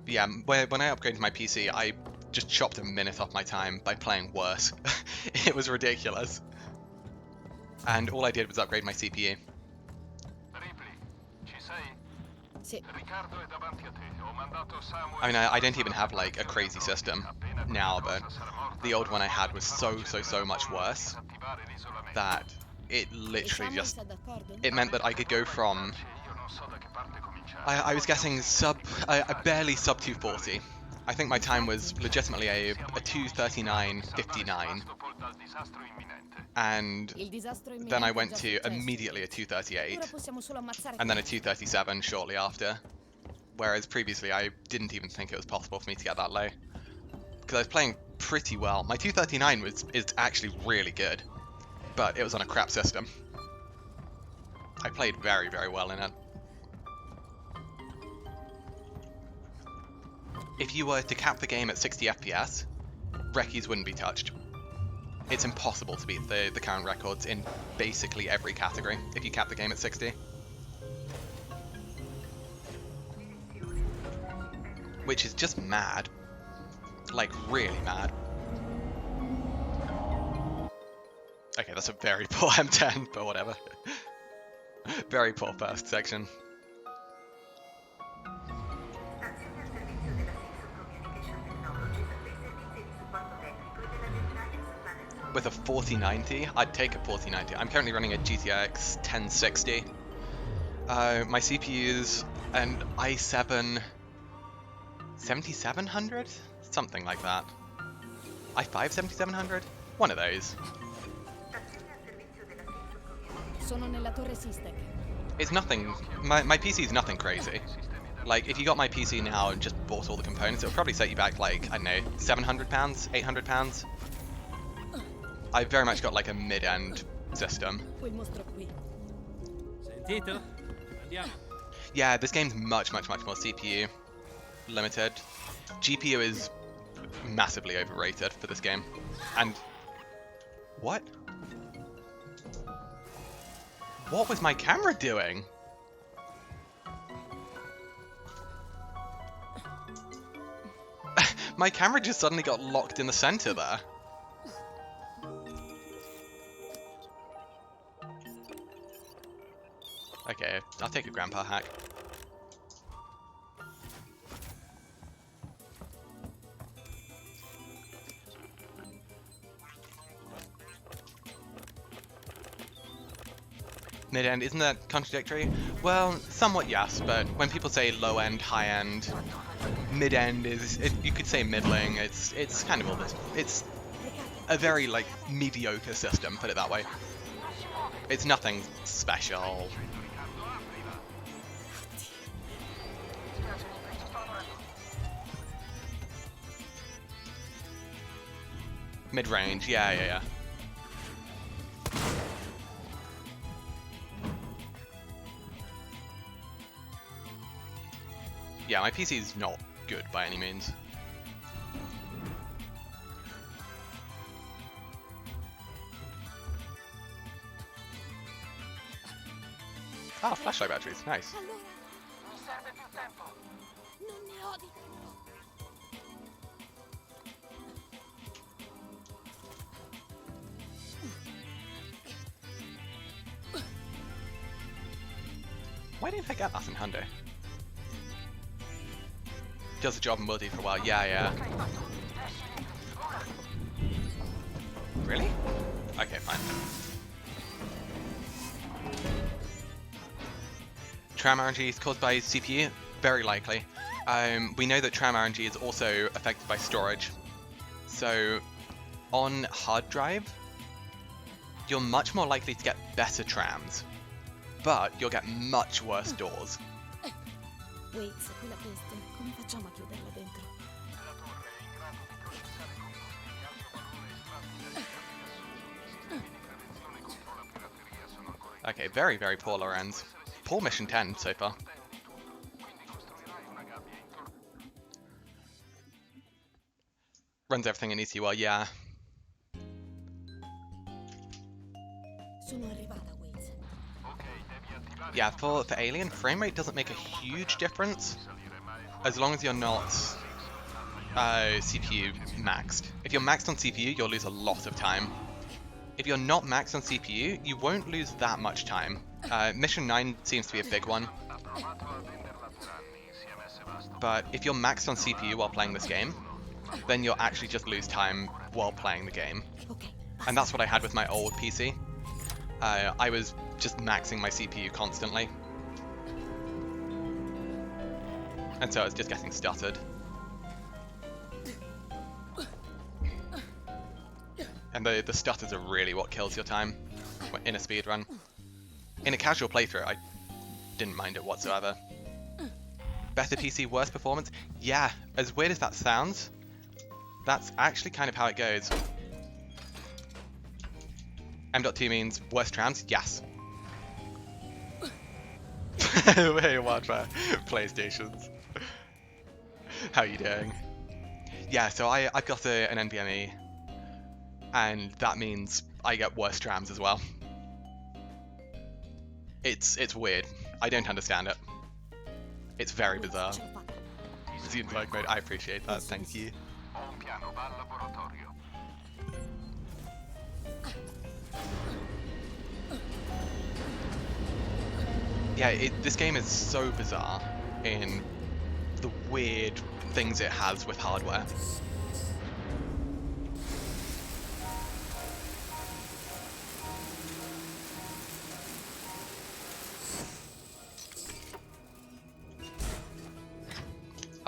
S1: But yeah, when I upgraded my PC, I just chopped a minute off my time by playing worse. It was ridiculous. And all I did was upgrade my CPU. I mean, I don't even have like a crazy system now, but the old one I had was so much worse that it literally just, it meant that I could go from, I was getting barely sub 240. I think my time was legitimately a 239.59. And then I went to immediately a 238, and then a 237 shortly after. Whereas previously I didn't even think it was possible for me to get that low. Because I was playing pretty well. My 239 is actually really good, but it was on a crap system. I played very, very well in it. If you were to cap the game at 60 FPS, Recce's wouldn't be touched. It's impossible to beat the current records in basically every category if you cap the game at 60. Which is just mad. Like, really mad. Okay, that's a very poor M10, but whatever. Very poor first section. With a 4090, I'd take a 4090. I'm currently running a GTX 1060. My CPU's an i7 7700? Something like that. i5 7700? One of those. It's nothing, my PC is nothing crazy. Like, if you got my PC now and just bought all the components, it'll probably set you back like, I don't know, £700, £800. I've very much got like a mid-end system. Yeah, this game's much more CPU limited. GPU is massively overrated for this game. And what? What was my camera doing? My camera just suddenly got locked in the center there. Okay, I'll take a grandpa hack. Mid-end, isn't that contradictory? Well, somewhat yes, but when people say low-end, high-end, mid-end is, you could say middling, it's kind of all this. It's a very, like, mediocre system, put it that way. It's nothing special. Mid-range, yeah. Yeah, my PC is not good by any means. Ah, flashlight batteries, nice. Why didn't I get that in Hyundai? Does the job and will do for a while. Yeah. Really? Okay, fine. Tram RNG is caused by CPU? Very likely. We know that tram RNG is also affected by storage. So, on hard drive, you're much more likely to get better trams, but you'll get much worse doors.
S2: Wait, quella bestia, come facciamo a chiuderla dentro?
S1: Okay, very poor Lorenz. Poor mission 10 so far. Runs everything in ECUR, yeah.
S2: Sono arrivata, Waze.
S1: Yeah, for Alien, frame rate doesn't make a huge difference as long as you're not CPU maxed. If you're maxed on CPU, you'll lose a lot of time. If you're not maxed on CPU, you won't lose that much time. Mission 9 seems to be a big one. But if you're maxed on CPU while playing this game, then you'll actually just lose time while playing the game. And that's what I had with my old PC. I was just maxing my CPU constantly. And so I was just getting stuttered. And the stutters are really what kills your time in a speedrun. In a casual playthrough, I didn't mind it whatsoever. Better PC, worse performance? Yeah, as weird as that sounds, that's actually kind of how it goes. M.2 means worse trams? Yes. Hey, Wildfire. PlayStations. How you doing? Yeah, so I've got an NVMe, and that means I get worse trams as well. It's weird. I don't understand it. It's very bizarre. Seems like mode. I appreciate that. Thank you. Yeah, this game is so bizarre in the weird things it has with hardware.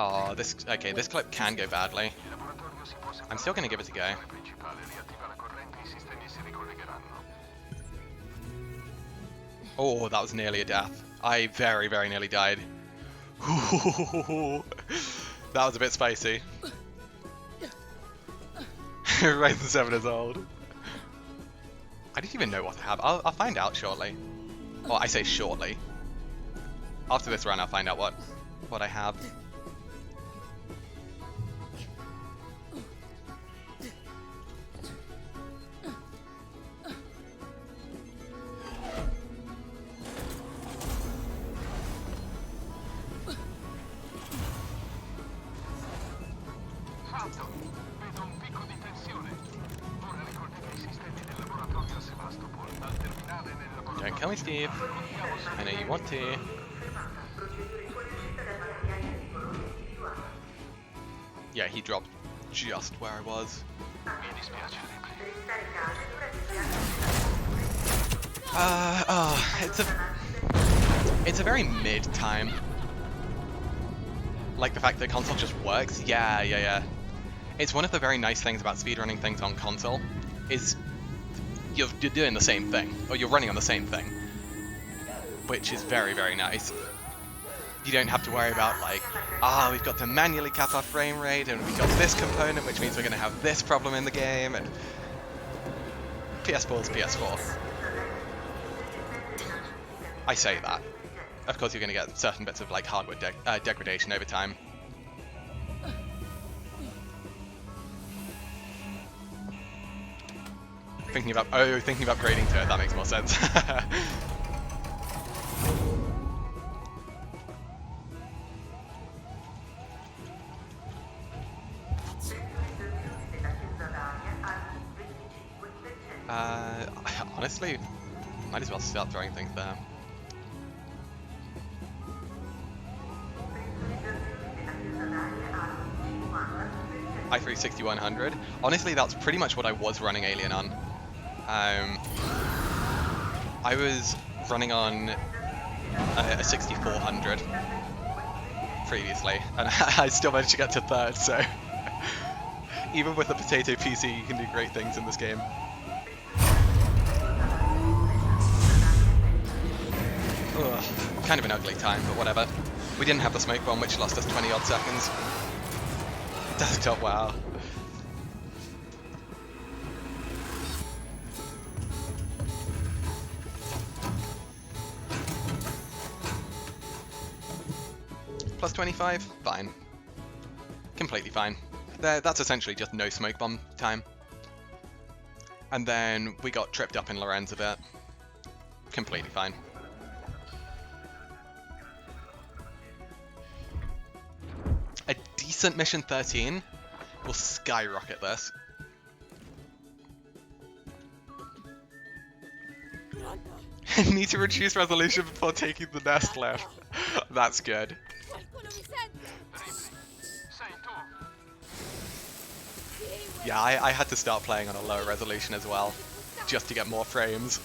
S1: Oh, this clip can go badly. I'm still gonna give it a go. Oh, that was nearly a death. I very nearly died. That was a bit spicy. Ryzen 7 is old. I didn't even know what to have. I'll find out shortly. Well, I say shortly. After this run, I'll find out what I have. Don't kill me, Steve. I know you want to. Yeah, he dropped just where I was. It's a very mid time. Like the fact that console just works. Yeah. It's one of the very nice things about speedrunning things on console, is you're doing the same thing, or you're running on the same thing, which is very, very nice. You don't have to worry about like, we've got to manually cap our frame rate, and we've got this component, which means we're going to have this problem in the game, and PS4 is PS4. I say that. Of course you're going to get certain bits of like hardware degradation over time. Thinking about upgrading to it, that makes more sense. Honestly, might as well start throwing things there. i3-6100. Honestly, that's pretty much what I was running Alien on. I was running on a 6400 previously, and I still managed to get to third, so even with a potato PC, you can do great things in this game. Ugh, kind of an ugly time, but whatever. We didn't have the smoke bomb, which lost us 20 odd seconds. Desktop, wow. Plus 25? Fine. Completely fine. That's essentially just no smoke bomb time. And then we got tripped up in Lorenz a bit. Completely fine. A decent mission 13 will skyrocket this. Need to reduce resolution before taking the nest lift. That's good. Yeah, I had to start playing on a lower resolution as well, just to get more frames.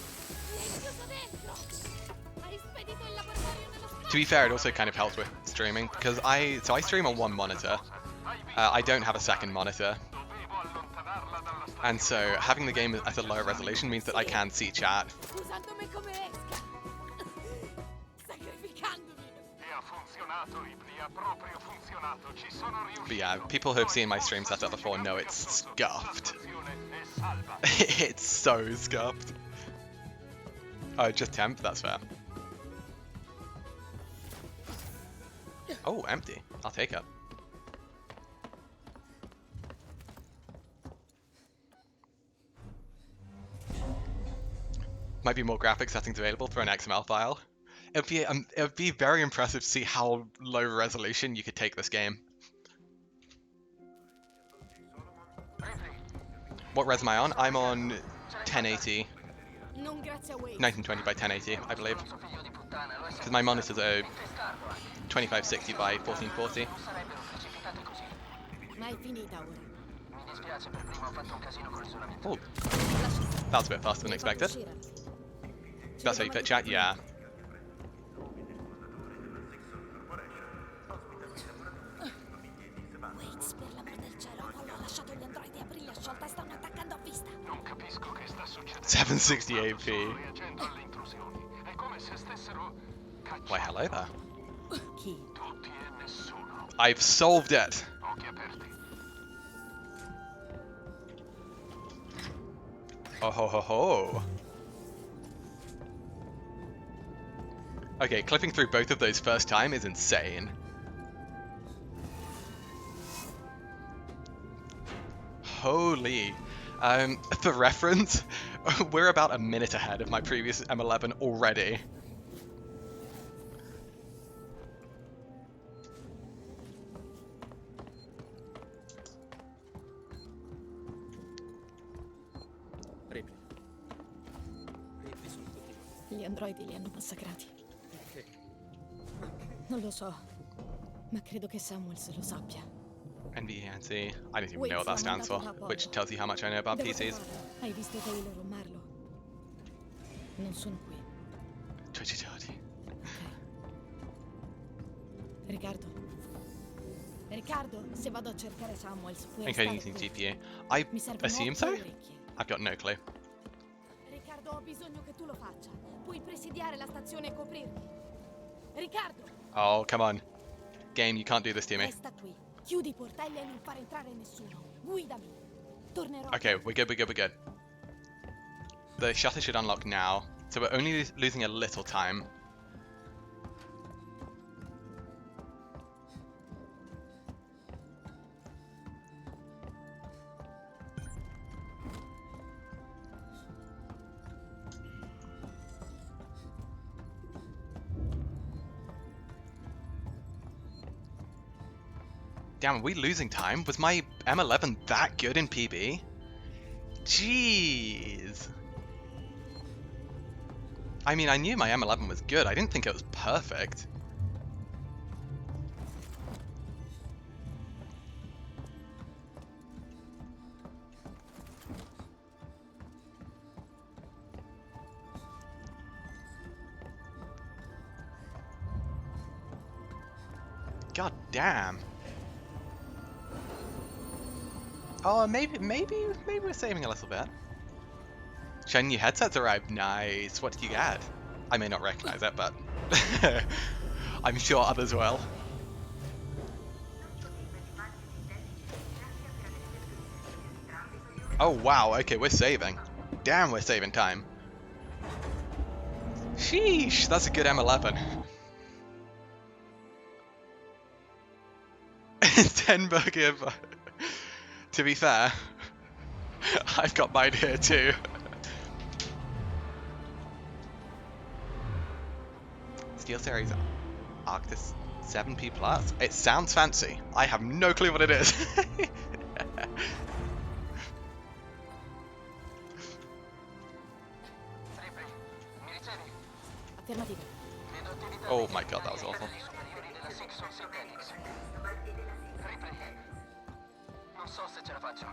S1: To be fair, it also kind of helps with streaming, because I stream on one monitor. I don't have a second monitor. And so having the game at a lower resolution means that I can see chat. But yeah, people who have seen my stream setup before know it's scuffed. It's so scuffed. Oh, just temp? That's fair. Oh, empty. I'll take it. Might be more graphic settings available for an XML file. It would be very impressive to see how low resolution you could take this game. What res am I on? I'm on 1080. 1920 by 1080, I believe. Because my monitors are 2560 by 1440. Oh, that was a bit faster than expected. That's how you fit chat? Yeah. $768p. Why, hello there. I've solved it. Oh ho ho ho. Okay, clipping through both of those first time is insane. Holy. For reference, we're about a minute ahead of my previous M11 already.
S10: Ripley. Ripley sono tutti morti.
S2: Gli androidi li hanno massacrati.
S10: Perché?
S2: Non lo so, ma credo che Samuels lo sappia.
S1: NVENC. I don't even know what that stands for, which tells you how much I know about
S2: Devo
S1: PCs.
S2: trovare. Hai visto Taylor o Marlo? Non sono qui.
S1: Twitchy.
S2: Riccardo? Riccardo, se vado a cercare Samuels, puoi
S1: Encoding
S2: restare
S1: using
S2: qui.
S1: GPU. I
S2: Mi servono
S1: assume
S2: occhi
S1: so?
S2: e orecchie.
S1: I've got no clue.
S2: Riccardo, ho bisogno che tu lo faccia. Puoi presidiare la stazione e coprirmi. Riccardo!
S1: Oh, come on. Game, you can't do this to me.
S2: Resta qui. Chiudi i portelli e non fare entrare nessuno. Guidami. Tornerò.
S1: Okay, we're good. The shutter should unlock now, so we're only losing a little time. Damn, are we losing time? Was my M11 that good in PB? Jeez. I mean, I knew my M11 was good. I didn't think it was perfect. God damn. Oh, maybe we're saving a little bit. Shiny new headsets arrived. Nice. What did you get? I may not recognize it, but I'm sure others will. Oh wow. Okay, we're saving. Damn, we're saving time. Sheesh, that's a good M11. 10 burger. To be fair, I've got mine here too. SteelSeries Arctis 7P Plus. It sounds fancy. I have no clue what it is.
S2: Affermativo.
S1: Oh my god, that was awful.
S12: Non so se ce la faccio.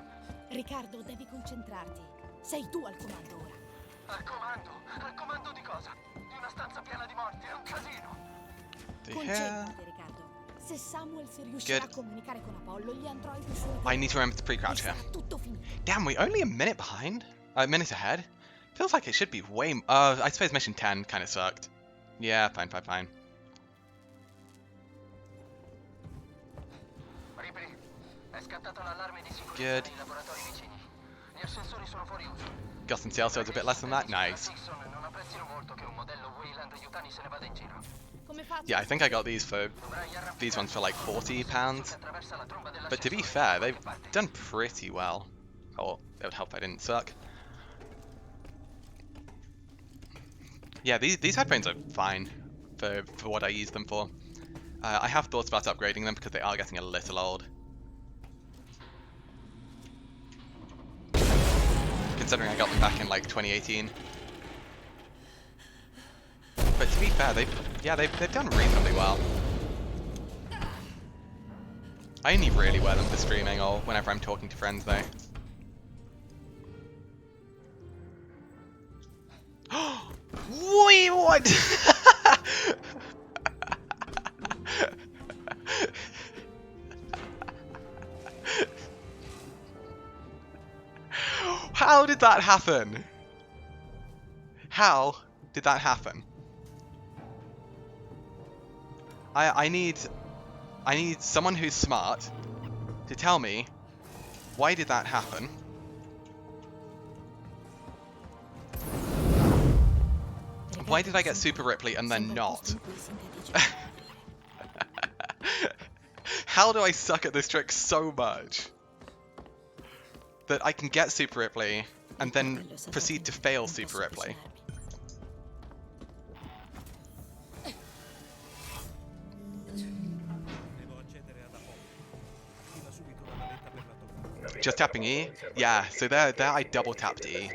S2: Riccardo, devi concentrarti. Sei tu al comando ora.
S12: Al comando? Al comando di cosa? Di una stanza piena di morti, è un casino.
S2: Concentrati, Riccardo. Se Samuels riuscirà a comunicare con Apollo, gli androidi sono...
S1: I need to remember to pre-crouch here.
S2: Tutto finito.
S1: Damn, we're only a minute behind? A minute ahead? Feels like it should be way... I suppose mission 10 kind of sucked. Yeah, fine.
S12: Ripley, è scattato l'allarme di sicurezza
S1: Good.
S12: nei laboratori vicini. Gli ascensori sono fuori uso.
S1: Got some sales, so it's a bit less than that. Nice.
S12: Dixon non apprezzino molto che un modello Wayland Yutani se ne vada in giro.
S1: Yeah, I think I got these ones for like £40. But to be fair, they've done pretty well. Oh, it would help if I didn't suck. Yeah, these headphones are fine for what I use them for. I have thoughts about upgrading them because they are getting a little old. Considering I got them back in like 2018. But to be fair, they've done reasonably well. I only really wear them for streaming or whenever I'm talking to friends though. Wait, what? How did that happen? How did that happen? I need someone who's smart to tell me why did that happen? Why did I get Super Ripley and then not? How do I suck at this trick so much that I can get Super Ripley and then proceed to fail Super Ripley? Just tapping E? Yeah, so there I double tapped E.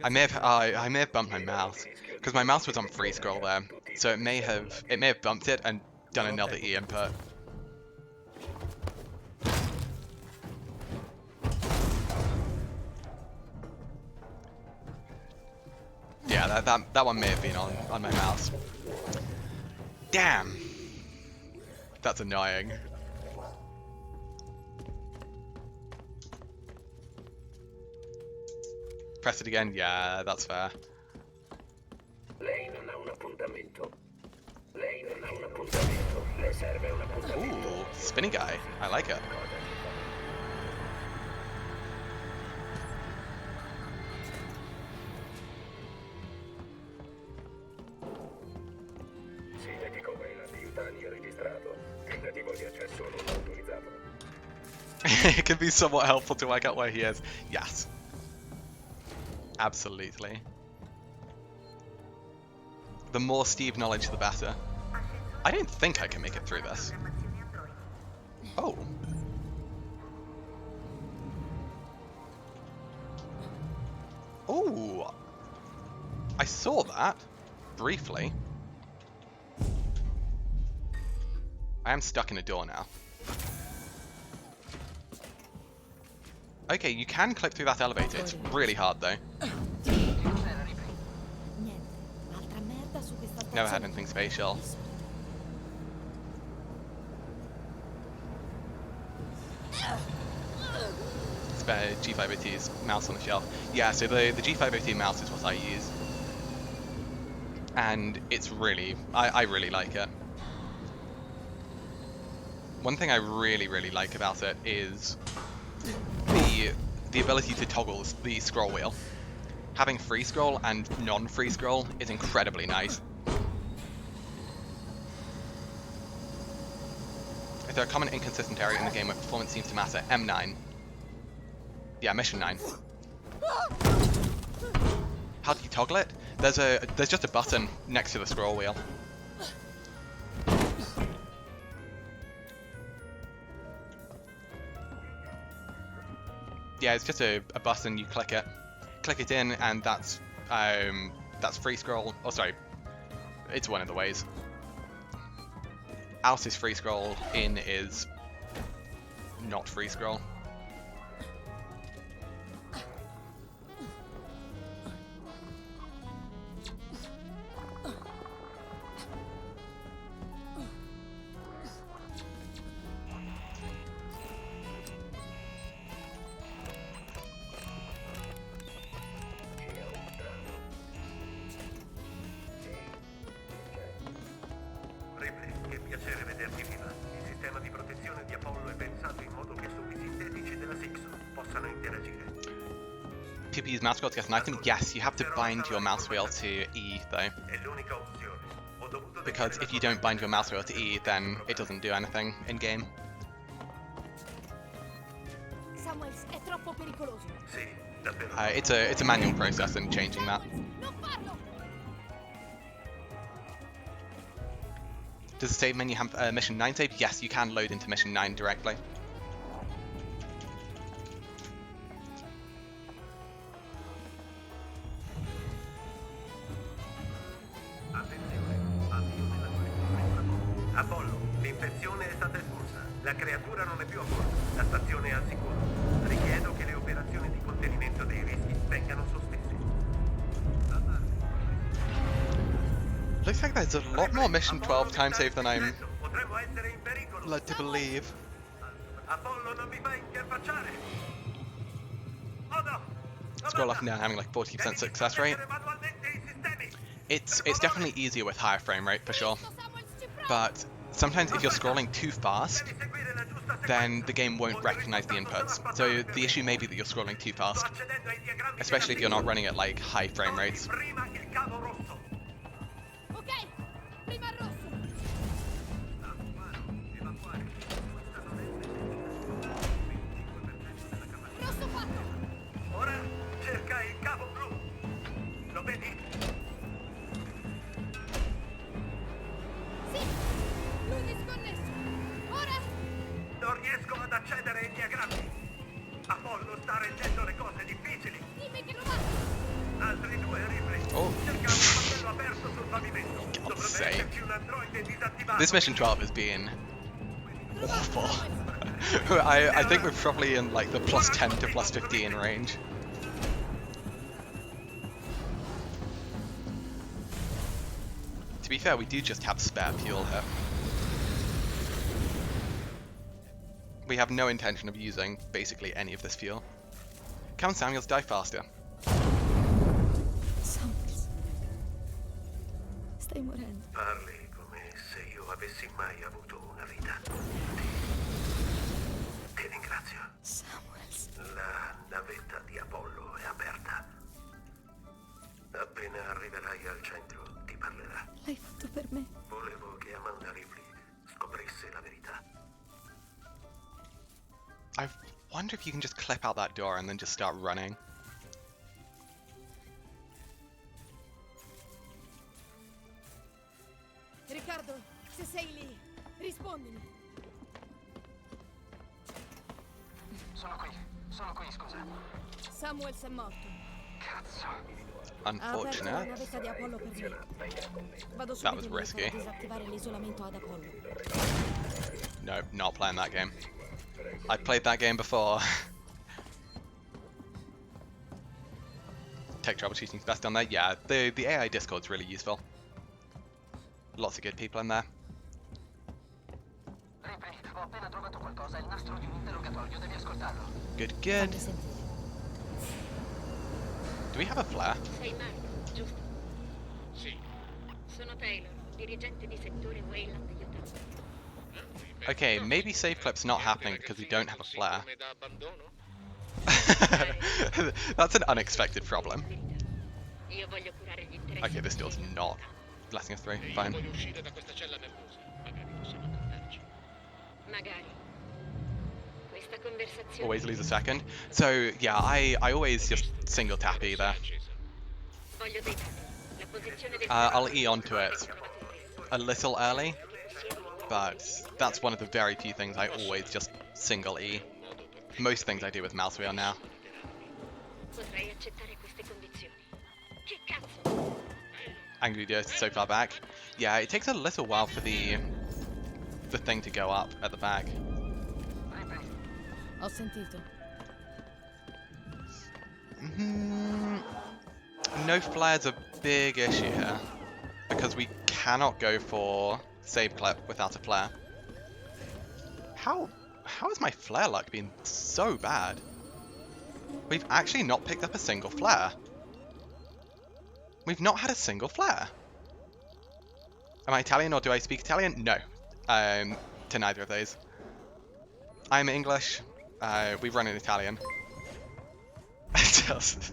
S1: I may have bumped my mouse because my mouse was on free scroll there, so it may have bumped it and done another E input. Yeah, that one may have been on my mouse. Damn, that's annoying. Press it again? Yeah, that's fair. Ooh, spinning guy. I like it. It can be somewhat helpful to work out where he is. Yes. Absolutely. The more Steve knowledge, the better. I don't think I can make it through this. Oh. Oh. I saw that. Briefly. I am stuck in a door now. Okay, you can clip through that elevator. It's really hard though. Never had anything spatial. Spare G502's mouse on the shelf. Yeah, so the G502 mouse is what I use. And it's really, I really like it. One thing I really like about it is the ability to toggle the scroll wheel. Having free scroll and non-free scroll is incredibly nice. Is there a common inconsistent area in the game where performance seems to matter? M9. Yeah, mission 9. How do you toggle it? There's just a button next to the scroll wheel. Yeah, it's just a button, you click it in, and that's free scroll. Oh, sorry, it's one of the ways. Out is free scroll, in is not free scroll. To use mouse wheel to get an item? Yes, you have to bind your mouse wheel to E though. Because if you don't bind your mouse wheel to E, then it doesn't do anything in game.
S2: Samuels, è troppo pericoloso.
S1: It's a manual process in changing that. Does the save menu have mission 9 save? Yes, you can load into mission 9 directly.
S8: Apollo, l'infezione è stata espulsa. La creatura non è più a bordo. La stazione è al sicuro. Richiedo che le operazioni di contenimento dei rischi vengano sospese.
S1: Looks like there's a lot more mission 12 time save than I'm led to believe.
S8: Apollo, non mi fai interfacciare. Oh no!
S1: Scroll up and down having like 40% success rate. It's definitely easier with higher frame rate for sure. But sometimes if you're scrolling too fast, then the game won't recognize the inputs. So the issue may be that you're scrolling too fast, especially if you're not running at like high frame rates.
S8: Non riesco ad accedere ai diagrammi. Apollo sta rendendo le cose difficili.
S2: Dimmi che lo va!
S8: Altri 2 Ripley.
S1: Oh.
S8: Cerca un pannello aperto sul pavimento.
S1: God's
S8: Dovrebbe
S1: sake.
S8: esserci un androide disattivato.
S1: This mission 12 is being awful. I think we're probably in like the plus 10 to plus 15 range. To be fair, we do just have spare fuel here. We have no intention of using basically any of this fuel. Can Samuels die faster?
S2: Samuels. Stai morendo.
S8: Parli come se io avessi mai avuto una vita. Ti ringrazio.
S2: Samuels.
S8: La navetta di Apollo è aperta. Appena arriverai al centro, ti parlerà.
S2: L'hai fatto per me.
S8: Volevo che Amanda Ripley scoprisse la verità.
S1: I wonder if you can just clip out that door and then just start running.
S2: Riccardo, se sei lì, rispondimi.
S12: Sono qui, scusa.
S2: Samuels è morto.
S12: Cazzo.
S2: Ha aperto la
S1: Unfortunate.
S2: navetta di Apollo per me. Vado
S1: That was
S2: subito in
S1: risky.
S2: per disattivare l'isolamento ad Apollo.
S1: No, not playing that game. I played that game before. Tech troubleshooting's best on there. Yeah, the AI Discord's really useful. Lots of good people in there.
S12: Ripley, ho appena trovato qualcosa, il nastro di un interrogatorio, devi ascoltarlo.
S1: Good, good.
S2: Fammi sentire.
S1: Do we have a flare?
S3: Sei Marco, giusto?
S9: Sì.
S3: Sono Taylor, dirigente di settore Wayland Utah.
S1: Okay, maybe save clip's not happening because we don't have a flare. That's an unexpected problem.
S3: Io voglio curare gli interessi.
S1: Okay, this door's not letting us through. Fine.
S9: Voglio uscire da questa cella nervosa. Magari possiamo accordarci.
S3: Magari. Questa conversazione.
S1: Always lose a second. So yeah, I always just single tap either.
S3: Voglio dei dati. La posizione del
S1: I'll E onto it a little early, but that's one of the very few things I always just single E. Most things I do with mouse wheel now.
S3: Potrei accettare queste condizioni. Che cazzo?
S1: Angry Deer is so far back. Yeah, it takes a little while for the thing to go up at the back.
S2: Ho sentito.
S1: No flare's a big issue here because we cannot go for save clip without a flare. How has my flare luck been so bad? We've actually not picked up a single flare. We've not had a single flare. Am I Italian or do I speak Italian? No. To neither of those. I'm English. We run in Italian. Just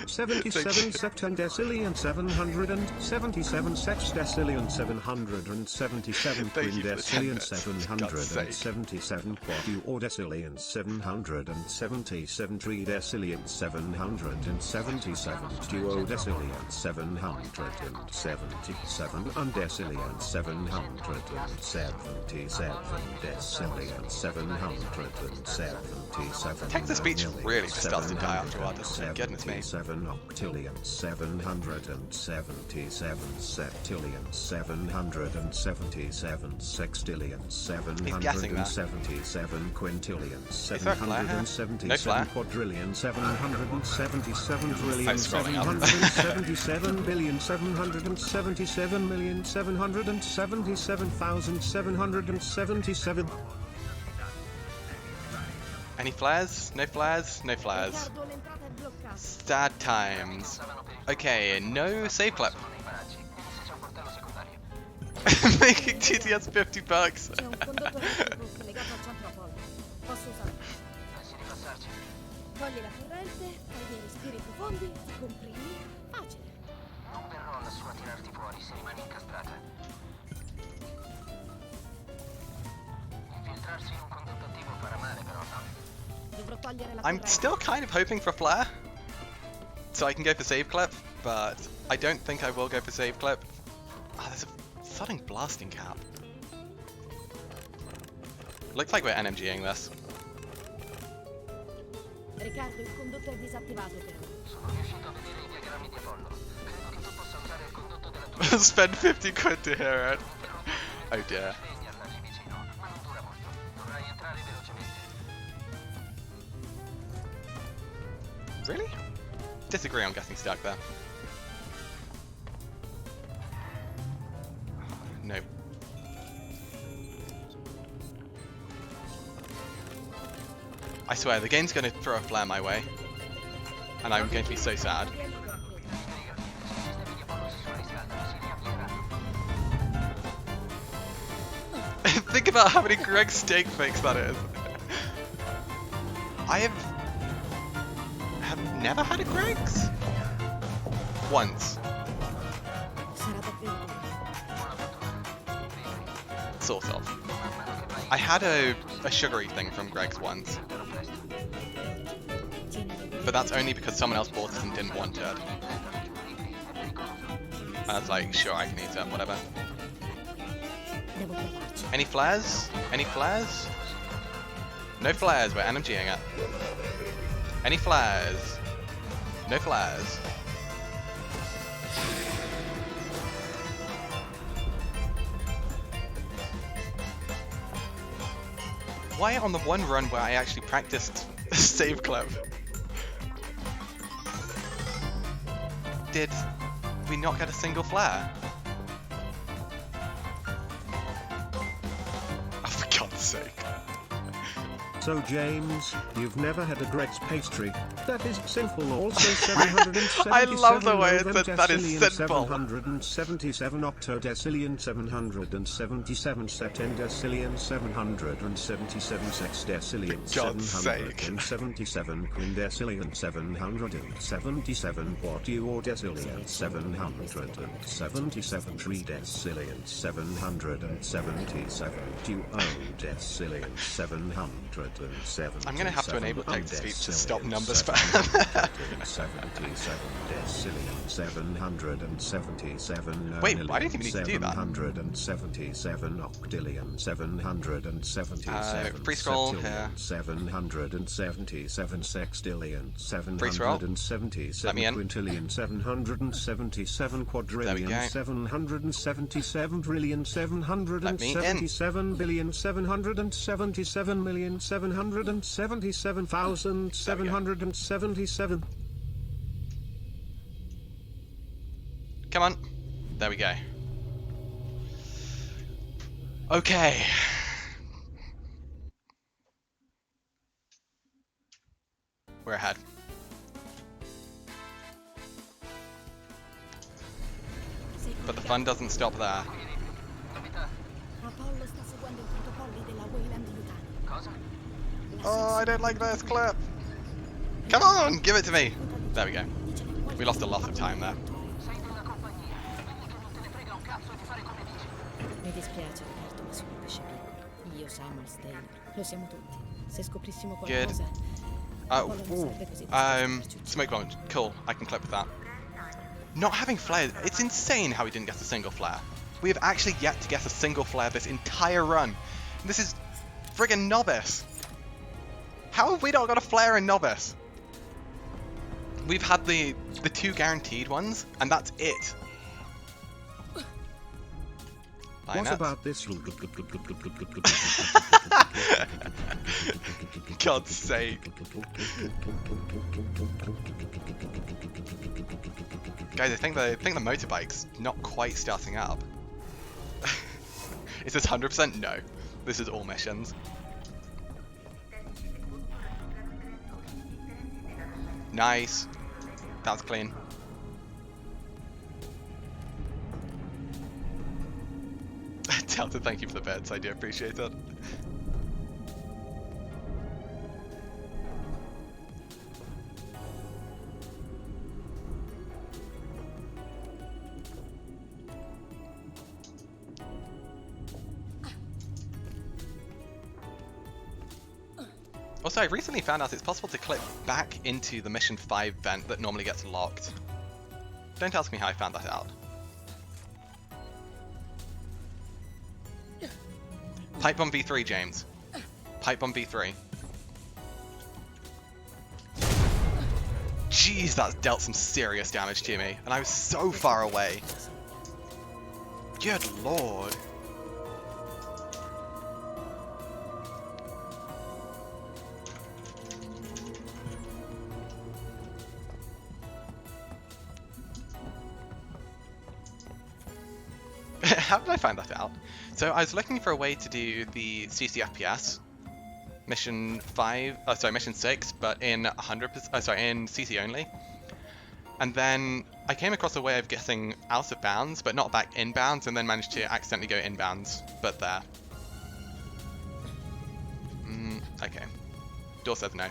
S4: 77 septendecillion 777 sextecillion 777 quindecillion 777 quadruordecillion 777 tridecillion 777 duodecillion 777 undecillion 777 decillion 777.
S1: text-to-speech really just starts to die after a while, doesn't it? Goodness me.
S4: 7 octillion 777 septillion 777 sextillion
S1: guessing that.
S4: 777 quintillion
S1: there a flare here?
S4: 777
S1: No flare?
S4: quadrillion 777 trillion
S1: I'm scrolling up.
S4: 777 billion 777 million 777,777.
S1: Any flares? No flares? No flares.
S2: Riccardo, l'entrata è bloccata.
S1: Sad times. Okay, no save clip. Making TTS $50.
S2: C'è un condottore elettrico collegato al centro Apollo. Posso usarlo. Togli la corrente, fai dei respiri profondi, comprimi. Facile.
S12: Non verrò lassù a tirarti fuori se rimani incastrata. Infiltrarsi in un condotto attivo farà male però, no?
S2: Dovrò togliere la
S1: I'm
S2: corrente.
S1: still kind of hoping for a flare, so I can go for save clip, but I don't think I will go for save clip. Ah, there's a sudden blasting cap. Looks like we're NMGing this.
S2: Riccardo, il condotto è disattivato per ora.
S12: Sono riuscito a vedere i diagrammi di Apollo. Credo che tu possa usare il condotto della tua...
S1: Spend 50 quid to hear it. Oh dear.
S12: Sveglia lì vicino, ma non dura molto. Dovrai entrare velocemente.
S1: Really? Disagree on getting stuck there. No. I swear, the game's going to throw a flare my way. And I'm going to be so sad. Think about how many Greg steak fakes that is. I have never had a Greg's? Once.
S2: Sarà davvero dura.
S1: Sort of. I had a sugary thing from Greg's once. But that's only because someone else bought it and didn't want it. And I was like, sure, I can eat it, whatever.
S2: Devo provarci.
S1: Any flares? Any flares? No flares, we're NMGing it. Any flares? No flares. Why on the one run where I actually practiced a save clip? Did we not get a single flare? Oh, for God's sake.
S4: So James, you've never had a Greg's pastry. That is sinful. Also 777
S1: I love the way it's that is sinful.
S4: 777 octodecillion 777 septendecillion 777 sexdecillion
S1: God's sake.
S4: 777 quindecillion 777 quatuordecillion 777 tridecillion 777 duodecillion 777.
S1: I'm gonna have to enable text to speech to stop numbers spam.
S4: 77 decillion 777.
S1: Wait, why did you need to do that?
S4: 777 octillion 777.
S1: Free scroll here.
S4: 777 sextillion
S1: Free scroll.
S4: 777
S1: Let me in.
S4: quintillion 777 quadrillion 777 trillion 777 billion 777 million 777,777.
S1: Come on. There we go. Okay. We're ahead. But the fun doesn't stop there.
S2: Apollo sta seguendo i protocolli della Weyland Yutani.
S12: Cosa?
S1: Oh, I don't like this clip. Come on, give it to me. There we go. We lost a lot of time there.
S12: Sei della compagnia, quindi che non te ne frega un cazzo di fare come dici.
S2: Mi dispiace, Roberto, ma sono un pesce piccolo. Io, Samuel, Taylor, lo siamo tutti. Se scoprissimo qualcosa... Apollo non sarebbe così
S1: smoke bomb. Cool, I can clip with that. Not having flares, it's insane how we didn't get a single flare. We have actually yet to get a single flare this entire run. This is friggin' Novice. How have we not got a flare in Novice? We've had the two guaranteed ones, and that's it.
S4: What about this?
S1: God's sake. Guys, I think the motorbike's not quite starting up. Is this 100%? No. This is all missions. Nice. That was clean. Delta, thank you for the beds. I do appreciate it. Also, I recently found out it's possible to click back into the Mission 5 vent that normally gets locked. Don't ask me how I found that out. Pipe Bomb V3, James. Pipe bomb V3. Jeez, that's dealt some serious damage to me, and I was so far away. Good lord. How did I find that out? So I was looking for a way to do the CCFPS mission 6, but in 100%, in CC only. And then I came across a way of getting out of bounds, but not back inbounds, and then managed to accidentally go inbounds, but there. Okay. Door says no.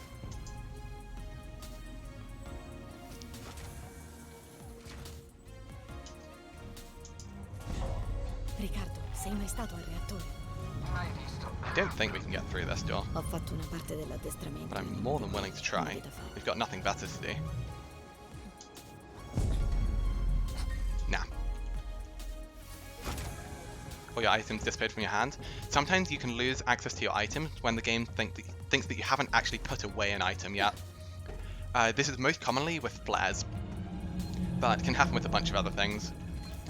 S2: Riccardo, sei mai stato al reattore?
S12: Mai visto.
S1: I don't think we can get through this door,
S2: Ho fatto una parte dell'addestramento.
S1: but I'm more than willing to try. We've got nothing better to do. Nah. All your items disappeared from your hand. Sometimes you can lose access to your items when the game thinks that you haven't actually put away an item yet. This is most commonly with flares, but can happen with a bunch of other things.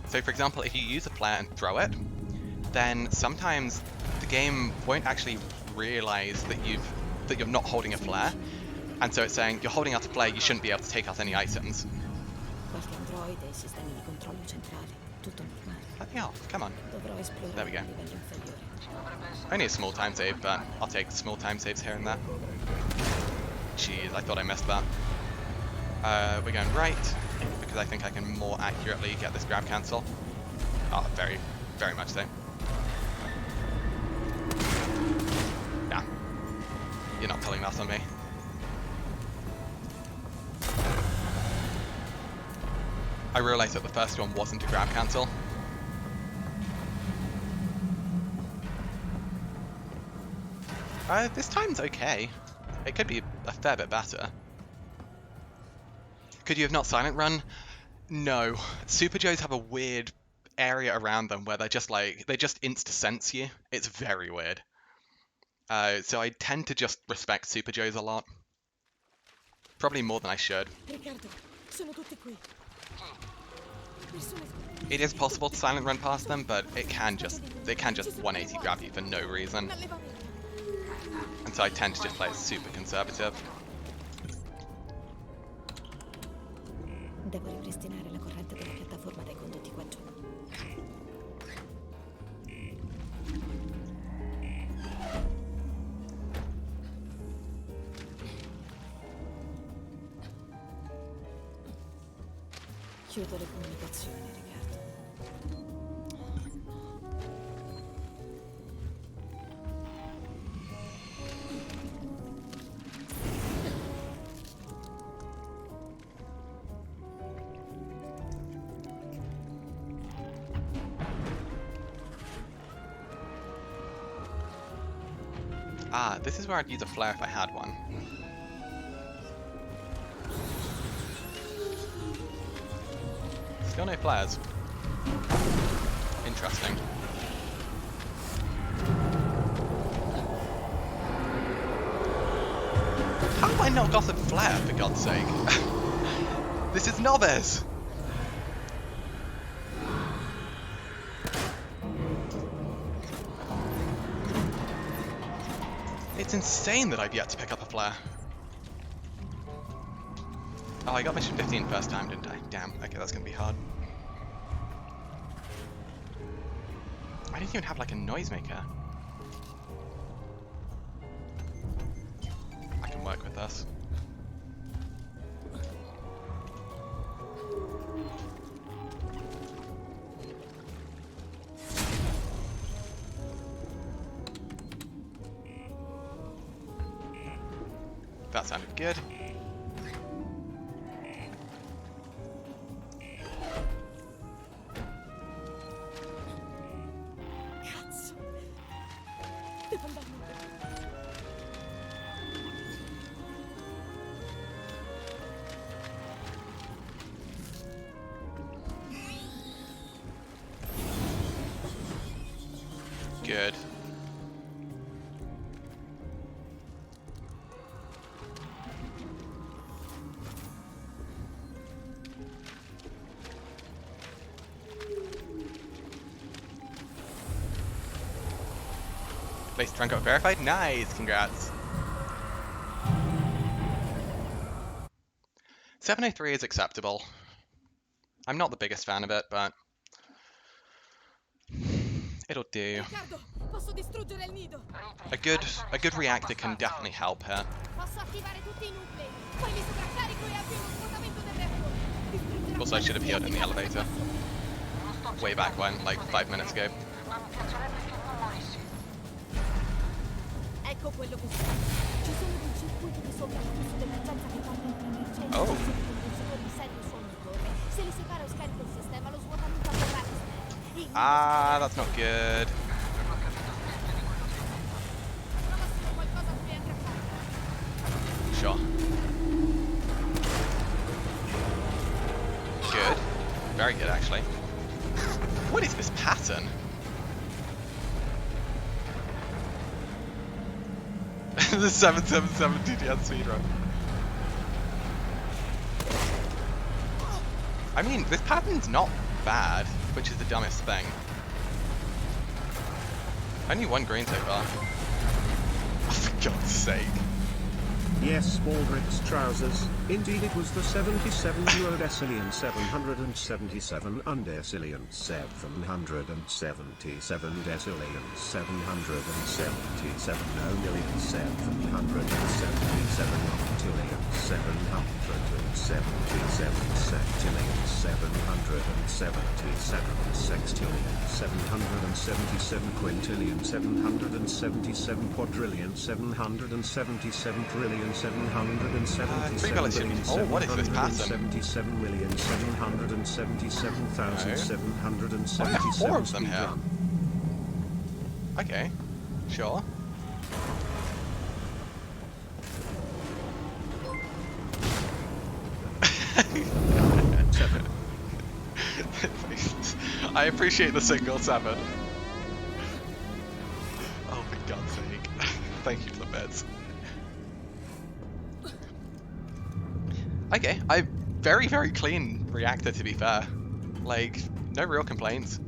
S1: So for example, if you use a flare and throw it, then sometimes the game won't actually realize that you're not holding a flare, and so it's saying you're holding out a flare, you shouldn't be able to take out any items.
S2: Qualche androide e sistemi di controllo centrale. Tutto normale.
S1: Let me off, come on.
S2: Dovrò esplorare
S1: There we go.
S2: a livello inferiore.
S1: Only a small time save, but I'll take small time saves here and there. Jeez, I thought I missed that. We're going right, because I think I can more accurately get this grab cancel. Oh, very, very much so. Nah. You're not pulling that on me. I realised that the first one wasn't a grab cancel. This time's okay. It could be a fair bit better. Could you have not silent run? No. Super Joes have a weird area around them where they're just like, they just insta-sense you. It's very weird. So I tend to just respect Super Joes a lot. Probably more than I should.
S2: Riccardo, sono tutti qui.
S1: It is possible to silent run past them, but they can just 180 grab you for no reason. And so I tend to just play it super conservative.
S2: Devo ripristinare la corrente della piattaforma dai condotti qua giù. Chiudo le comunicazioni, Riccardo.
S1: Ah, this is where I'd use a flare if I had one. Still no flares. Interesting. How have I not got a flare, for God's sake? This is novice! It's insane that I've yet to pick up a flare. Oh, I got mission 15 first time, didn't I? Damn, okay, that's gonna be hard. I didn't even have like a noisemaker. I can work with this. That sounded good.
S2: Cazzo! Devo andarmene.
S1: Good. Basic trunk got verified. Nice, congrats. 703 is acceptable. I'm not the biggest fan of it, but it'll do.
S2: Riccardo, posso distruggere il nido.
S1: A good reactor can definitely help here.
S2: Posso attivare tutti i nuclei. Poi mi sovraccarico e avvio uno svuotamento del reattore.
S1: Also, I should have healed in the elevator. Way back when, like 5 minutes ago.
S12: Ma mi piacerebbe che non morissi.
S2: Ecco quello che serve. Ci sono dei circuiti di sovraflusso d'emergenza che partono in emergenza.
S1: Oh.
S2: Se il condensatore serio su ogni torre. Se li separa o scarico il sistema, lo svuotamento avverrà.
S1: Ah, that's not good.
S2: Prova solo qualcosa a cui aggrappare.
S1: Sure. Good. Very good, actually. What is this pattern? The 777 TTS speedrun. I mean, this pattern's not bad, which is the dumbest thing. Only one green so far. Oh, for God's sake.
S13: Yes, Baldrick's trousers. Indeed, it was the 77-year-old Decillion 777 Undecillion 777 Decillion 777 million 777 octillion 777 septillion 777 sextillion 777 quintillion 777 quadrillion 777 trillion 777
S1: oh, what is this pattern?
S13: 777,777,777
S1: I have 4 of them here. Okay, sure. I appreciate the single 7. Oh, for God's sake. Thank you for the bits. Okay, very, very clean reactor, to be fair. Like, no real complaints.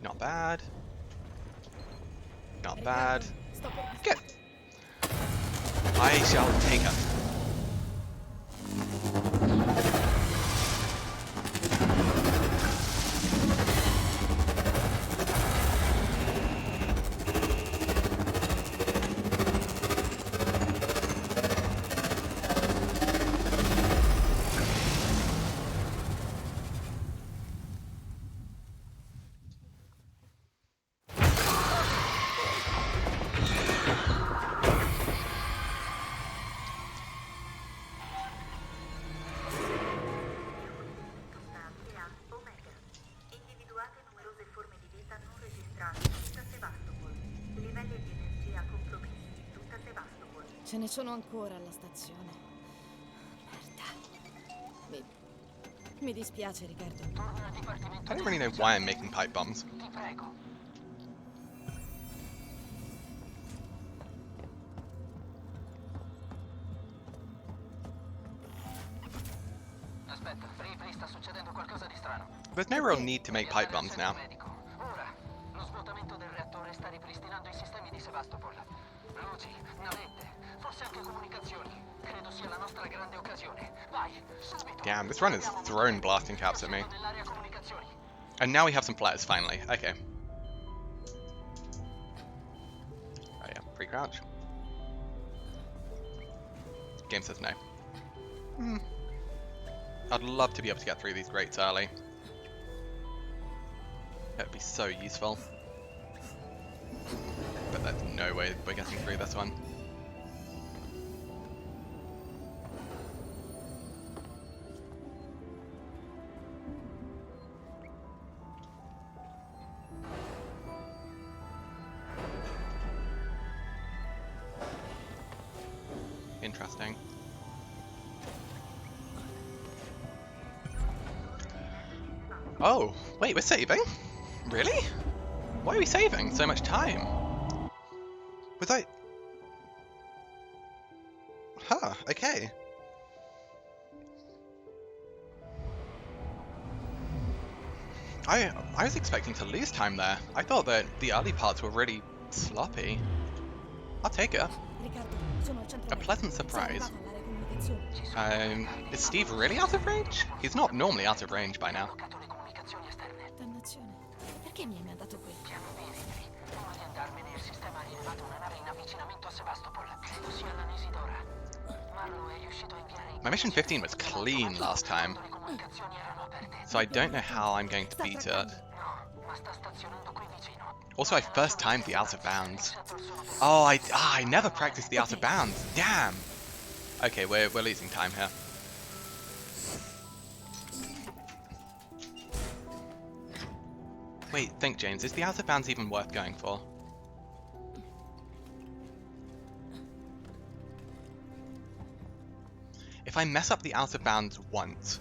S1: Not bad. Not bad. Good. I shall take her.
S2: Ce ne sono ancora alla stazione. Merda. Mi dispiace, Riccardo.
S1: I don't really know why I'm making pipe bombs.
S12: Ti prego.
S10: Aspetta, Ripley, sta succedendo qualcosa di strano.
S1: There's no real need to make pipe bombs now.
S10: Ora, lo svuotamento del reattore sta ripristinando i sistemi di Sevastopol. Luci, navette, forse anche comunicazioni. Credo sia la nostra grande occasione. Vai, subito.
S1: Damn, this run has thrown blasting caps at me. And now we have some flares, finally. Okay. Oh yeah, pre-crouch. Game says no. I'd love to be able to get through these grates early. That would be so useful. But there's no way we're getting through this one. Interesting. Oh, wait, we're saving? Really? Why are we saving so much time? Was I... Huh, okay. I was expecting to lose time there. I thought that the early parts were really sloppy. I'll take it. A pleasant surprise. Is Steve really out of range? He's not normally out of range by now.
S2: Dannazione. Perché mi hai mandato qui?
S10: Piano perimetri. Prima di andarmene, il sistema ha rilevato una nave in avvicinamento a Sevastopol. Credo sia la Nesidora. Marlo è riuscito a inviare...
S1: My mission 15 was clean last time, so I don't know how I'm going to beat it. Also, I first timed the out of bounds. Oh, I never practiced the out of bounds. Damn. Okay, we're losing time here. Wait, think, James. Is the out of bounds even worth going for? If I mess up the out of bounds once,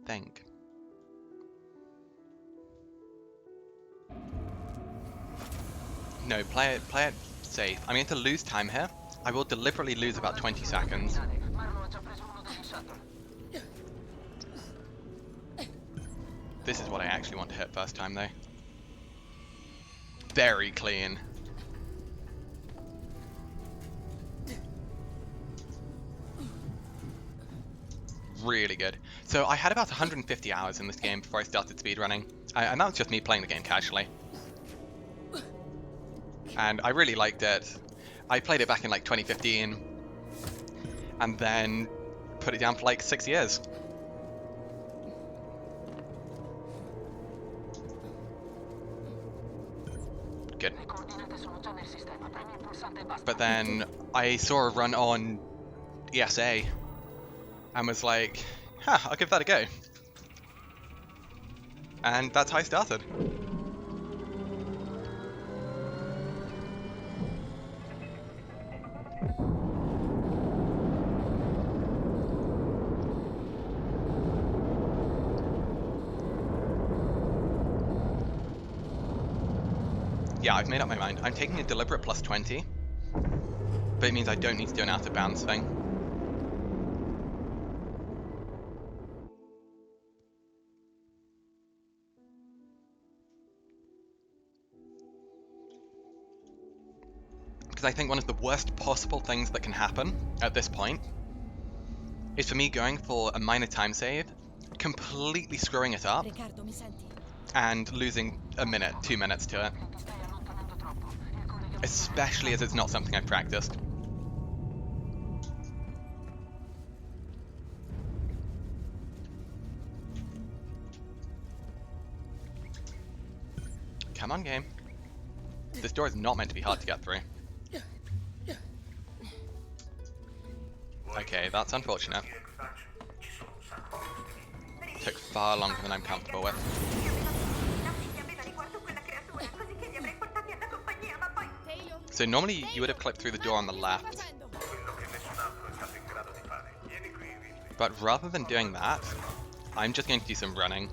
S1: think. No, play it safe. I'm going to lose time here. I will deliberately lose about 20 seconds. This is what I actually want to hit first time though. Very clean. Really good. So I had about 150 hours in this game before I started speedrunning, and that was just me playing the game casually. And I really liked it. I played it back in like 2015, and then put it down for like 6 years. Good. But then I saw a run on ESA and was like, huh, I'll give that a go. And that's how I started. Yeah, I've made up my mind. I'm taking a deliberate plus 20, but it means I don't need to do an out of bounds thing. Because I think one of the worst possible things that can happen at this point is for me going for a minor time save, completely screwing it up, and losing a minute, 2 minutes to it. Especially as it's not something I've practiced. Come on, game. This door is not meant to be hard to get through. Okay, that's unfortunate. Took far longer than I'm comfortable with. So normally you would have clipped through the door on the left. But rather than doing that, I'm just going to do some running.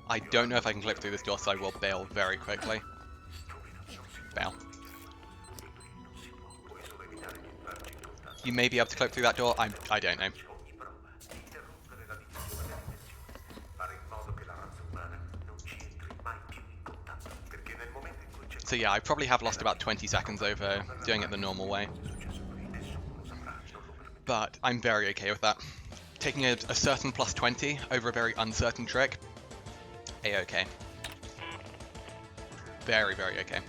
S1: I don't know if I can clip through this door, so I will bail very quickly. Bail. You may be able to clip through that door, I don't know. So yeah, I probably have lost about 20 seconds over doing it the normal way. But I'm very okay with that. Taking a certain plus 20 over a very uncertain trick, A-okay. Very, very okay.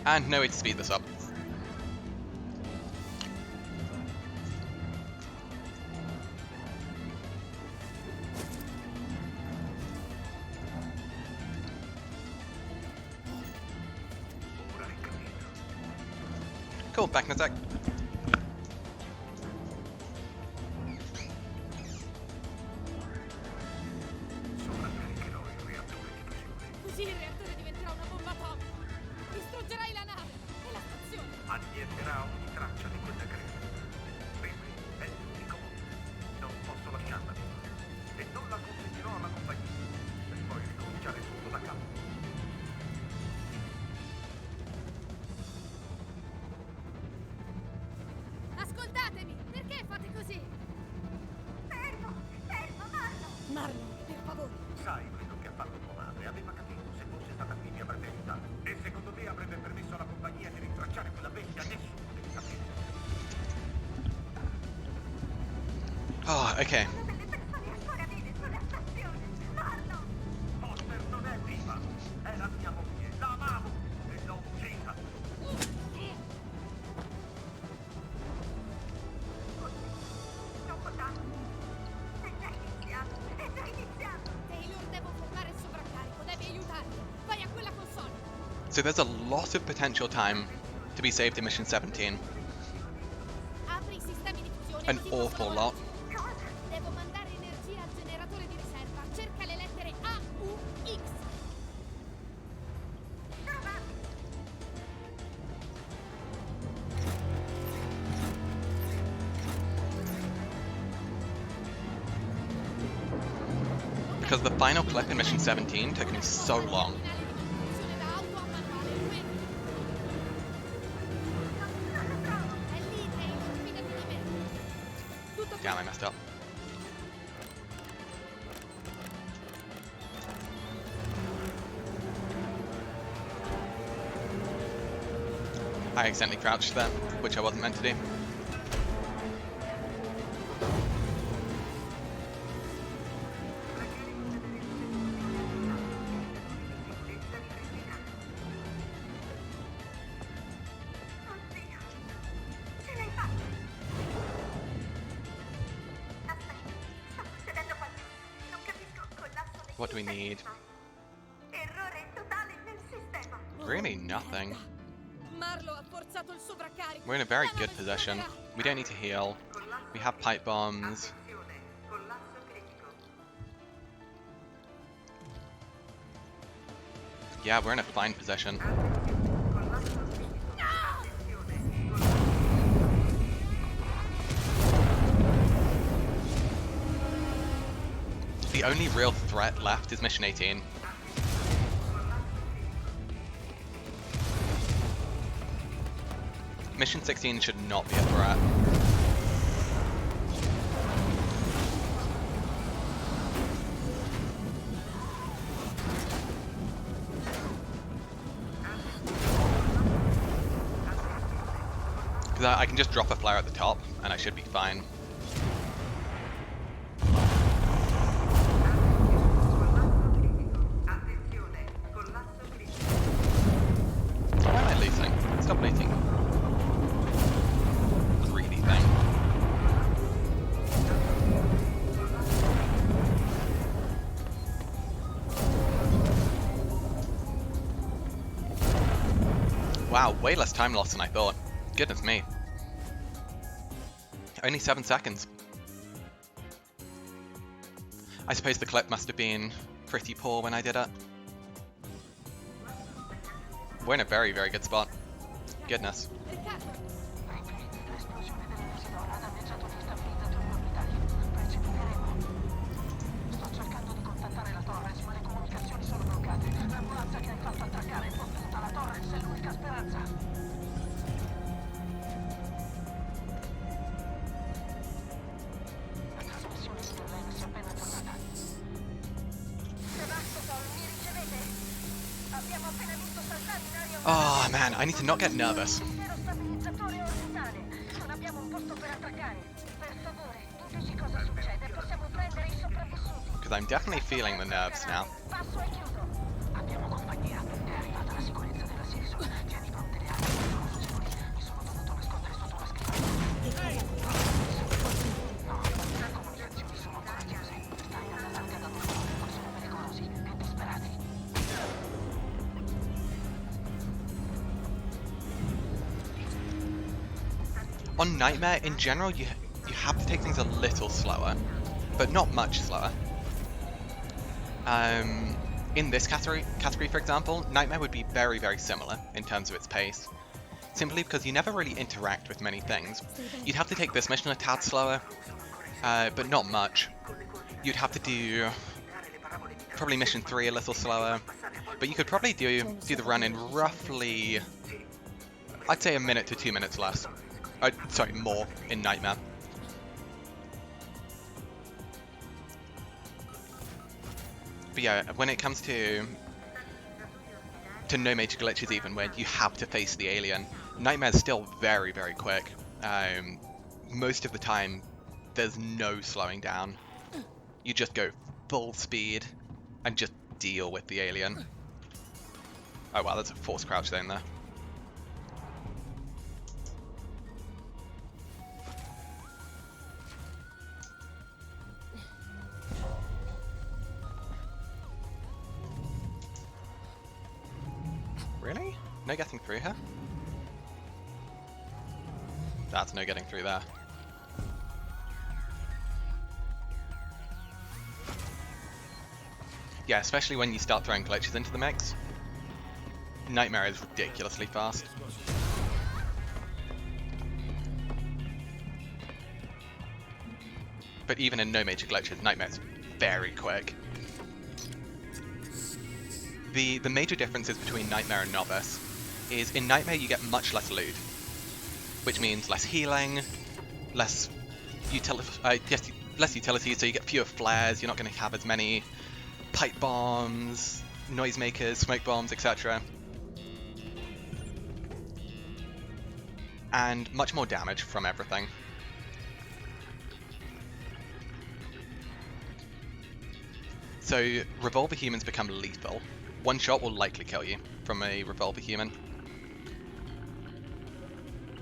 S1: And no way to speed this up. Cool, back in a sec.
S2: Così il reattore diventerà una bomba atomica.
S8: perderà ogni traccia di quella creatura. Ripley è l'unico mondo. Non posso lasciarla viva. E non la consentirò alla compagnia. Per poi ricominciare tutto da capo.
S3: Ascoltatemi! Perché fate così? Fermo! Fermo, Marlo! Marlo, per favore!
S8: Sai quello che ha fatto tua madre? Aveva capito. Se fosse stata qui mi avrebbe aiutato. E secondo me avrebbe permesso alla compagnia di rintracciare quella bestia. Nessuno deve sapere.
S1: Oh, okay.
S8: Foster non è viva. È la mia moglie. La amavo. E l'ho uccisa.
S3: Non potrà! È già iniziato! È già iniziato! Taylor, devo fermare il sovraccarico, devi aiutarmi! Vai a quella console!
S1: So there's a lot of potential time to be saved in Mission 17.
S3: Apri i sistemi di fusione.
S1: An
S3: così possono
S1: awful
S3: volare.
S1: lot.
S3: Cosa? Devo mandare energia al generatore di riserva. Cerca le lettere A, U, X.
S1: Because the final clip in Mission 17 took me so long.
S3: Funzione da auto a manuale. Qui. È lì, Taylor, fidati di me. Tutto qui.
S1: Damn, I messed up. I accidentally crouched there, which I wasn't meant to do.
S3: Ce l'hai fatta! Aspetta, sta succedendo qualcosa. Non capisco. Collasso del
S1: What do we
S3: sistema.
S1: need?
S3: Errore totale nel sistema.
S1: Really nothing.
S3: Marlo ha forzato il sovraccarico.
S1: We're in a very
S3: La
S1: good
S3: nave
S1: position.
S3: esploderà.
S1: We don't need to heal. We have pipe bombs. Yeah, we're in a fine position. The only real threat left is Mission 18. Mission 16 should not be a threat. Because I can just drop a flare at the top and I should be fine. Why am I losing? Stop looting. Greedy thing. Wow, way less time loss than I thought. Goodness me. Only 7 seconds. I suppose the clip must have been pretty poor when I did it. We're in a very, very good spot. Goodness.
S10: L'esplosione dell'Isidora ha danneggiato gli stabilizzatori orbitali. Precipiteremo. Sto cercando di contattare la Torres, ma le comunicazioni sono bloccate. L'ambulanza che hai fatto attraccare è fottuta. La Torres è l'unica speranza. La trasmissione di Verlaine si è appena aggiornata.
S3: Sebastopol, mi ricevete? Abbiamo appena visto saltare in aria un
S1: Oh man, I need to not get nervous.
S3: intero stabilizzatore orbitale. Non abbiamo un posto per attraccare. Per favore, diteci cosa succede. Possiamo prendere i sopravvissuti.
S1: Because I'm definitely feeling the nerves now.
S3: Passo è chiuso.
S10: Abbiamo compagnia. È arrivata la sicurezza della Silso. Tieni pronte le armi. Sono fusioni. Mi sono dovuto nascondere sotto una scrivania. No, le comunicazioni sono ancora chiuse. Stai alla larga da loro. Sono pericolosi e disperati.
S1: On Nightmare, in general, you have to take things a little slower, but not much slower. In this category, for example, Nightmare would be very, very similar in terms of its pace. simply because you never really interact with many things. You'd have to take this mission a tad slower, but not much. You'd have to do probably mission 3 a little slower, but you could probably do the run in roughly, I'd say, a minute to 2 minutes less. Sorry, more in Nightmare. But yeah, when it comes to no major glitches, even when you have to face the alien, Nightmare's still very, very quick. Most of the time, there's no slowing down. You just go full speed and just deal with the alien. Oh wow, there's a force crouch down there. Really? No getting through her? That's no getting through there. Yeah, especially when you start throwing glitches into the mix. Nightmare is ridiculously fast. But even in no major glitches, Nightmare's very quick. The major differences between Nightmare and Novice is in Nightmare you get much less loot, which means less healing, less utility, so you get fewer flares, you're not going to have as many pipe bombs, noisemakers, smoke bombs, etc. And much more damage from everything. So Revolver Humans become lethal. One shot will likely kill you from a Revolver Human.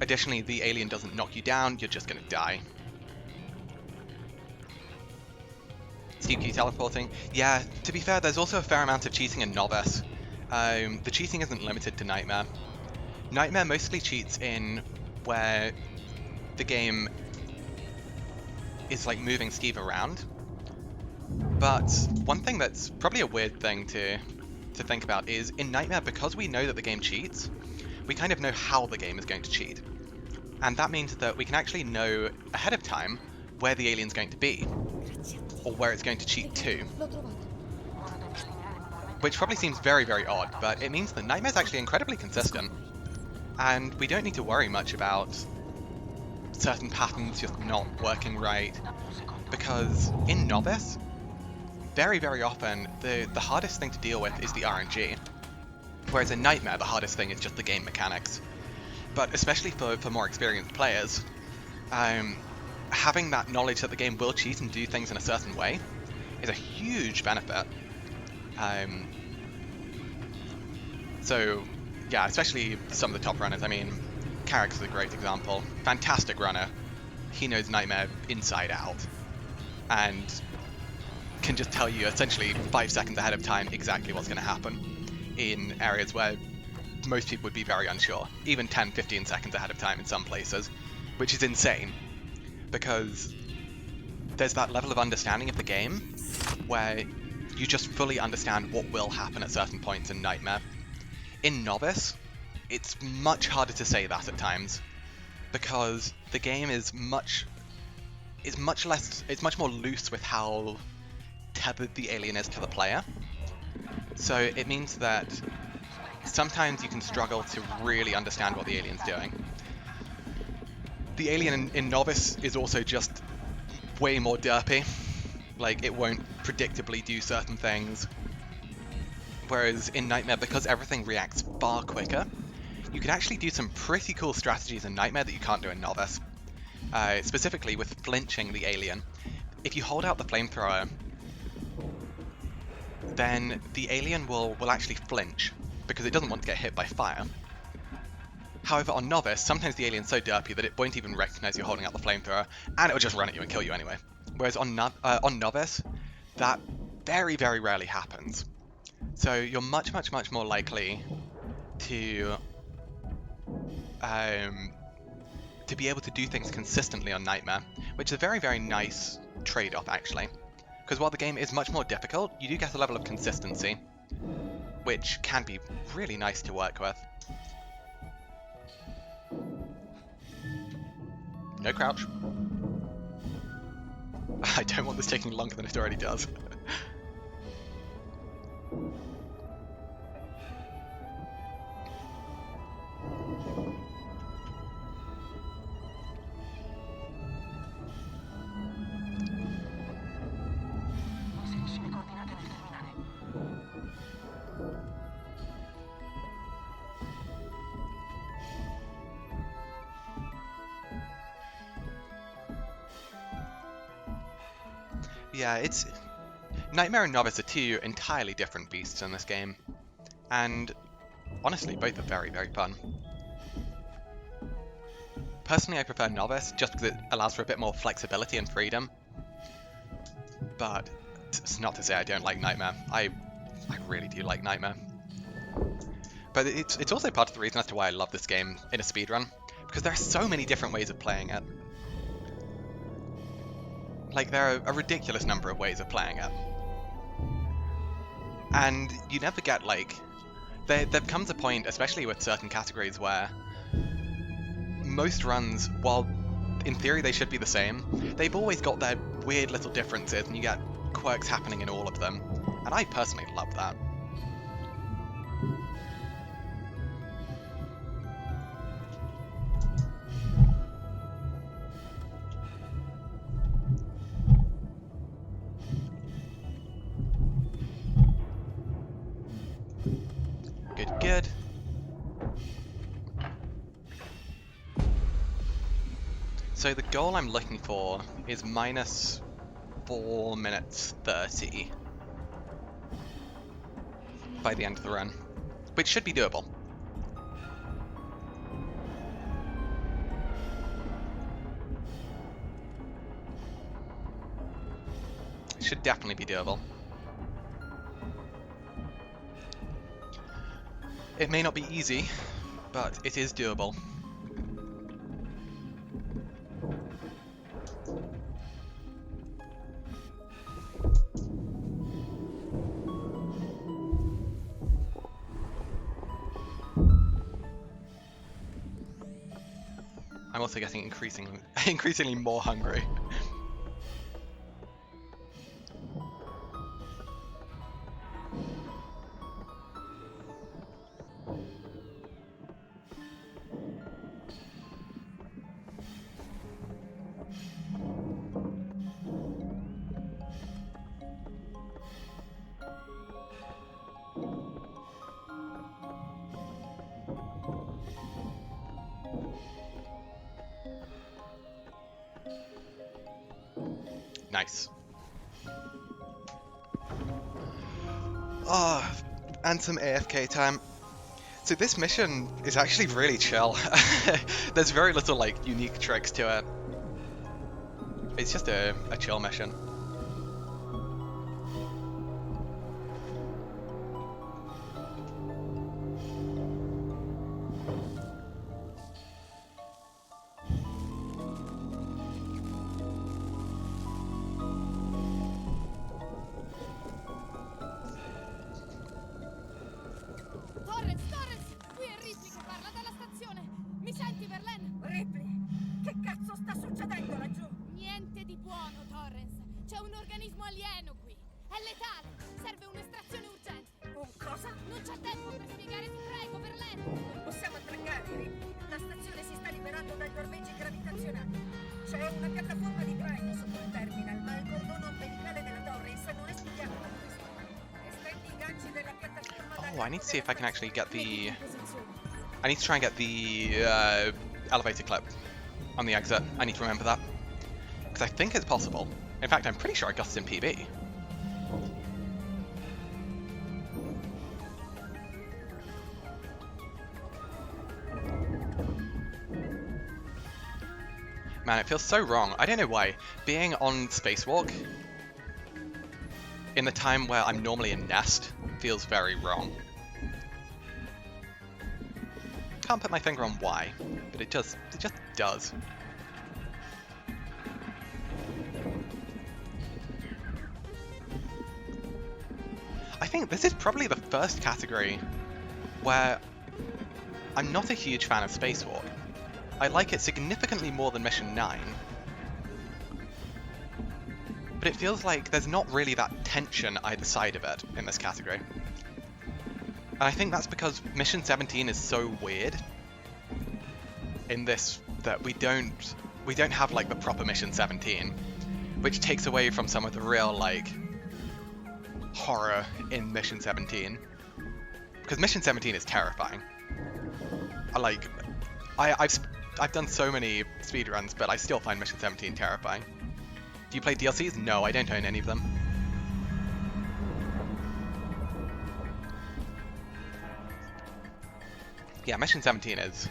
S1: Additionally, the alien doesn't knock you down, you're just going to die. CQ teleporting. Yeah, to be fair, there's also a fair amount of cheating in Novice. The cheating isn't limited to Nightmare. Nightmare mostly cheats in where the game is like moving Steve around. But one thing that's probably a weird thing to think about is in Nightmare, because we know that the game cheats, we kind of know how the game is going to cheat. And that means that we can actually know ahead of time where the alien's going to be, or where it's going to cheat to. Which probably seems very, very odd, but it means that Nightmare's actually incredibly consistent. And we don't need to worry much about certain patterns just not working right, because in Novice, very, very often, the hardest thing to deal with is the RNG. Whereas in Nightmare, the hardest thing is just the game mechanics. But especially for more experienced players, having that knowledge that the game will cheat and do things in a certain way is a huge benefit. So, yeah, especially some of the top runners. I mean, Carrick's is a great example. Fantastic runner. He knows Nightmare inside out. And can just tell you essentially 5 seconds ahead of time exactly what's going to happen in areas where most people would be very unsure, even 10-15 seconds ahead of time in some places, which is insane because there's that level of understanding of the game where you just fully understand what will happen at certain points in Nightmare. In Novice, it's much harder to say that at times because the game is much more loose with how tethered the alien is to the player. So it means that sometimes you can struggle to really understand what the alien's doing. The alien in Novice is also just way more derpy. Like, it won't predictably do certain things. Whereas in Nightmare, because everything reacts far quicker, you can actually do some pretty cool strategies in Nightmare that you can't do in Novice. Specifically with flinching the alien. If you hold out the flamethrower, then the alien will actually flinch, because it doesn't want to get hit by fire. However, on Novice, sometimes the alien's so derpy that it won't even recognize you holding out the flamethrower, and it will just run at you and kill you anyway. Whereas on Novice, that very, very rarely happens. So you're much, much, much more likely to be able to do things consistently on Nightmare, which is a very, very nice trade-off, actually. Because while the game is much more difficult, you do get a level of consistency, which can be really nice to work with. No crouch. I don't want this taking longer than it already does.
S10: Inserisci le coordinate nel terminale.
S1: Yeah, it's... Nightmare and Novice are two entirely different beasts in this game. And honestly, both are very, very fun. Personally, I prefer Novice just because it allows for a bit more flexibility and freedom. But it's not to say I don't like Nightmare. I really do like Nightmare. But it's also part of the reason as to why I love this game in a speedrun. Because there are so many different ways of playing it. Like, there are a ridiculous number of ways of playing it. And you never get, like... There comes a point, especially with certain categories, where most runs, while in theory they should be the same, they've always got their weird little differences, and you get quirks happening in all of them. And I personally love that. Good. So the goal I'm looking for is minus 4 minutes 30 by the end of the run, which should be doable. It should definitely be doable. It may not be easy, but it is doable. I'm also getting increasingly more hungry. Nice. Oh, and some AFK time. So this mission is actually really chill. There's very little like unique tricks to it. It's just a chill mission. Oh, I need to see if I can actually get the... I need to try and get the elevator clip on the exit. I need to remember that. Because I think it's possible. In fact, I'm pretty sure I got it in PB. Man, it feels so wrong. I don't know why. Being on Spacewalk in the time where I'm normally in Nest feels very wrong. Can't put my finger on why, but it just does. I think this is probably the first category where I'm not a huge fan of Spacewalk. I like it significantly more than Mission 9. But it feels like there's not really that tension either side of it in this category. And I think that's because Mission 17 is so weird in this that we don't have like the proper Mission 17, which takes away from some of the real like horror in Mission 17. Because Mission 17 is terrifying. I've done so many speedruns, but I still find Mission 17 terrifying. Do you play DLCs? No, I don't own any of them. Yeah, Mission 17 is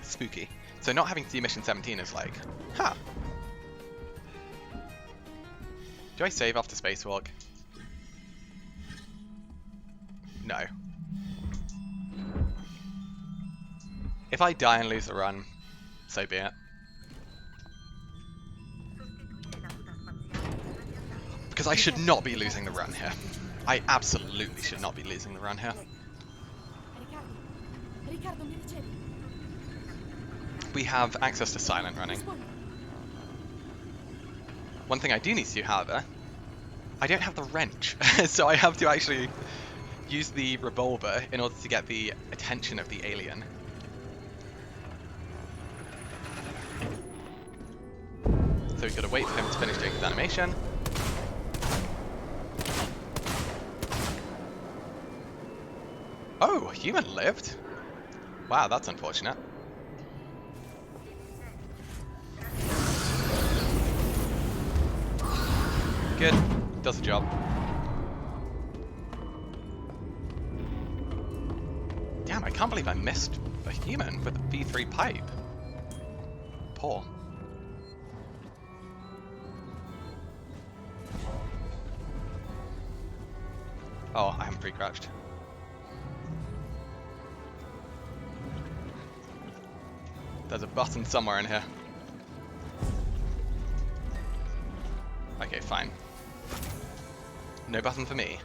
S1: spooky. So not having to do Mission 17 is like, huh. Do I save after Spacewalk? No. If I die and lose the run, so be it. Because I should not be losing the run here. I absolutely should not be losing the run here. We have access to silent running. One thing I do need to do, however, I don't have the wrench, so I have to actually use the revolver in order to get the attention of the alien. So we've got to wait for him to finish doing his animation. Oh, human lived? Wow, that's unfortunate. Good, does the job. Damn, I can't believe I missed a human with a V3 pipe. Poor. Oh, I haven't pre-crouched. There's a button somewhere in here. Okay, fine. No button for me.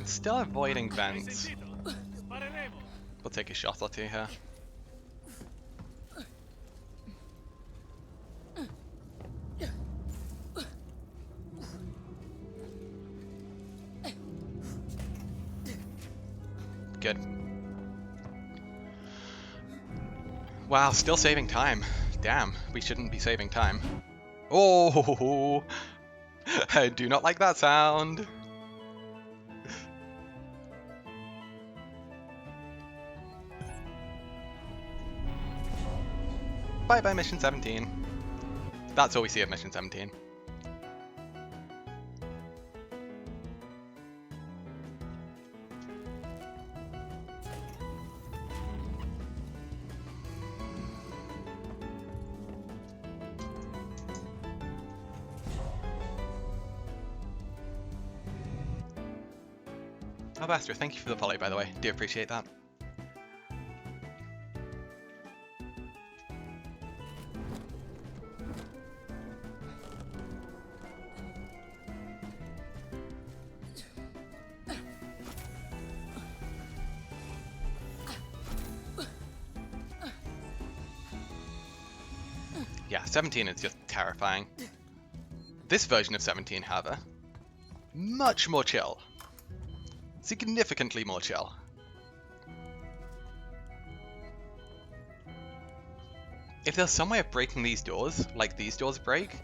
S1: Still avoiding vents. We'll take a shot or two here. Good. Wow, still saving time. Damn, we shouldn't be saving time. Oh, I do not like that sound. Bye-bye, Mission 17. That's all we see of Mission 17. Oh, Bastra, thank you for the follow, by the way. Do appreciate that. Yeah, 17 is just terrifying. This version of 17, however, much more chill. Significantly more chill. If there's some way of breaking these doors, like these doors break,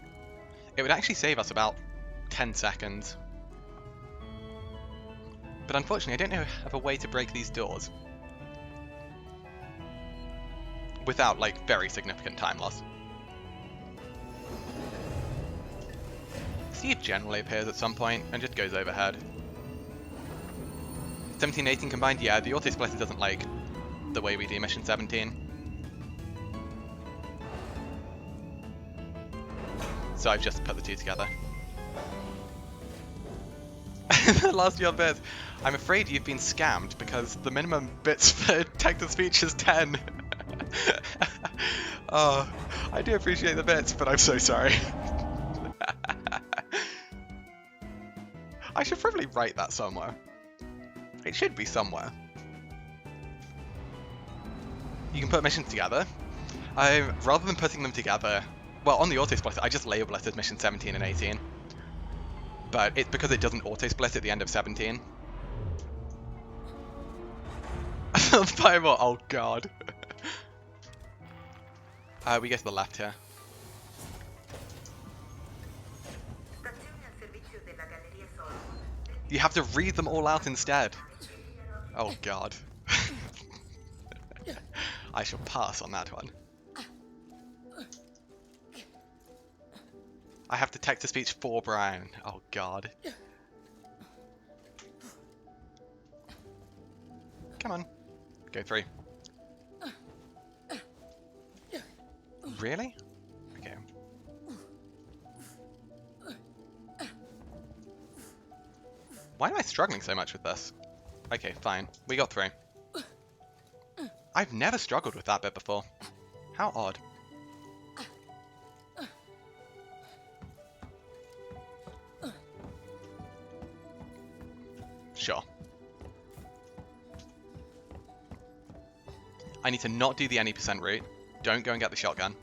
S1: it would actually save us about 10 seconds. But unfortunately, I don't know of a way to break these doors without, like, very significant time loss. Steve generally appears at some point and just goes overhead. 17 and 18 combined, yeah, the auto splitter doesn't like the way we do Mission 17. So I've just put the two together. The last few bits. I'm afraid you've been scammed because the minimum bits for text-to-speech is 10. Oh, I do appreciate the bits, but I'm so sorry. I should probably write that somewhere. It should be somewhere. You can put missions together. Rather than putting them together, well, on the auto-split, I just label it as mission 17 and 18. But it's because it doesn't auto-split at the end of 17. Fireball, oh god. We go to the left here. You have to read them all out instead. Oh god. I shall pass on that one. I have to text-to-speech for Brian. Oh god. Come on. Go through. Really? Okay. Why am I struggling so much with this? Okay, fine. We got through. I've never struggled with that bit before. How odd. Sure. I need to not do the any % route. Don't go and get the shotgun.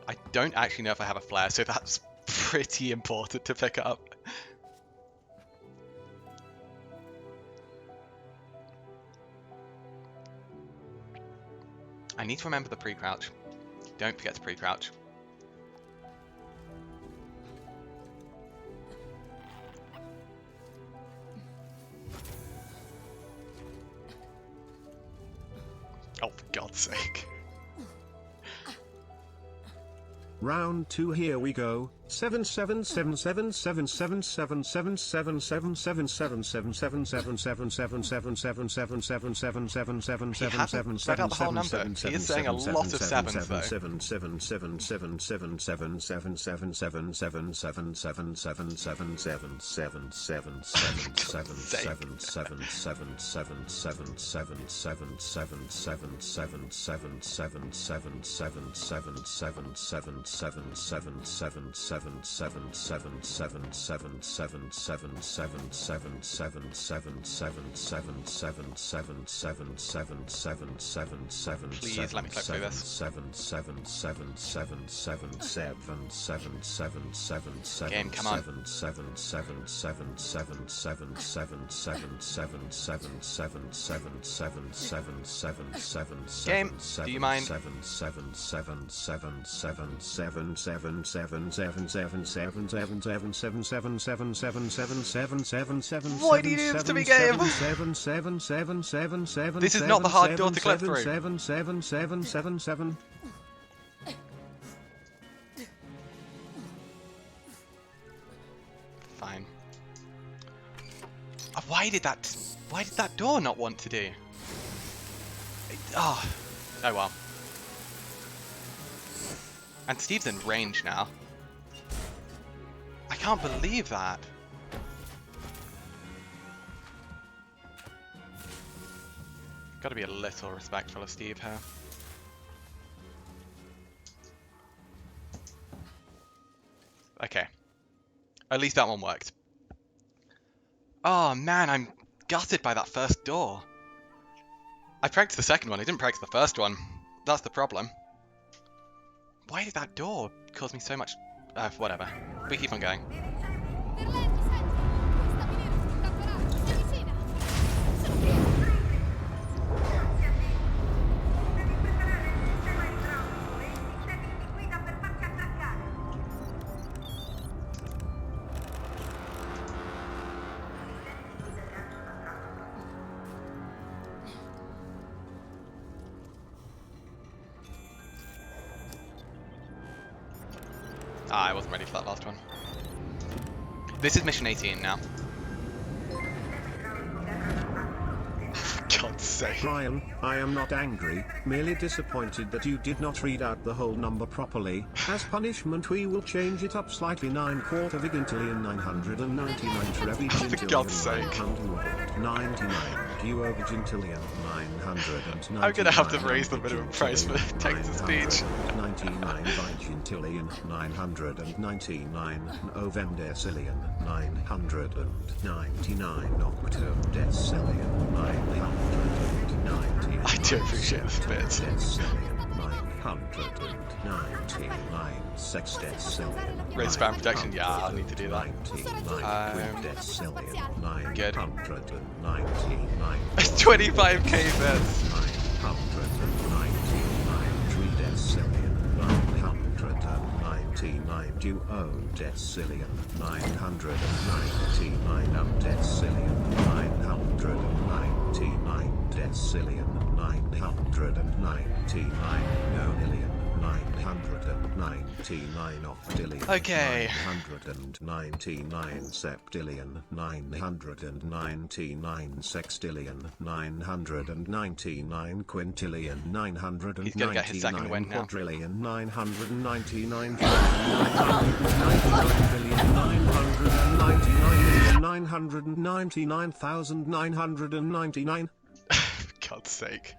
S1: I don't actually know if I have a flare, so that's pretty important to pick up. I need to remember the pre-crouch. Don't forget to pre-crouch. Oh, for God's sake.
S13: Round 2, here we go. 777777777777777777777777777777777777777777777777777777777777777777777777777777777777777777777777777777777777777777777777777777777777777777777777777777777777777777777777777777777777777777777777777777777777777777777777777777777777777777777.
S1: He's Please let me click through this. Game, come on. Game, do you mind? Why do you do this to me, game? This is not the hard door to clip through. 77777. Fine. Why did that door not want to do? Oh well. And Steve's in range now. I can't believe that. Gotta be a little respectful of Steve here. Okay. At least that one worked. Oh man, I'm gutted by that first door. I practiced the second one, I didn't practice the first one. That's the problem. Why did that door cause me so much... whatever. We keep on going. I wasn't ready for that last one. This is mission 18 now. For God's sake.
S13: Ryan, I am not angry, merely disappointed that you did not read out the whole number properly. As punishment we will change it up slightly. 9/4 vigintillion 999 trevigintillion
S1: For God's sake.
S13: 99 duo vigintillion 999.
S1: I'm gonna have to raise the minimum price for text-to-speech.
S13: 99 vigintillion 999 novendecillion 999 octodecillion 999.
S1: I do appreciate this bit.
S13: Decillion 999 sextecillion.
S1: Raise spam protection, yeah, I'll need to do that. 25k bits.
S13: 999 tridecillion 999 duodecillion 999 undecillion 999 decillion 999 nonillion 999 octillion
S1: Okay.
S13: 999 septillion 999 sextillion 999 quintillion 999
S1: He's gonna get his second win now.
S13: quadrillion 999 999,999,999.
S1: For God's sake.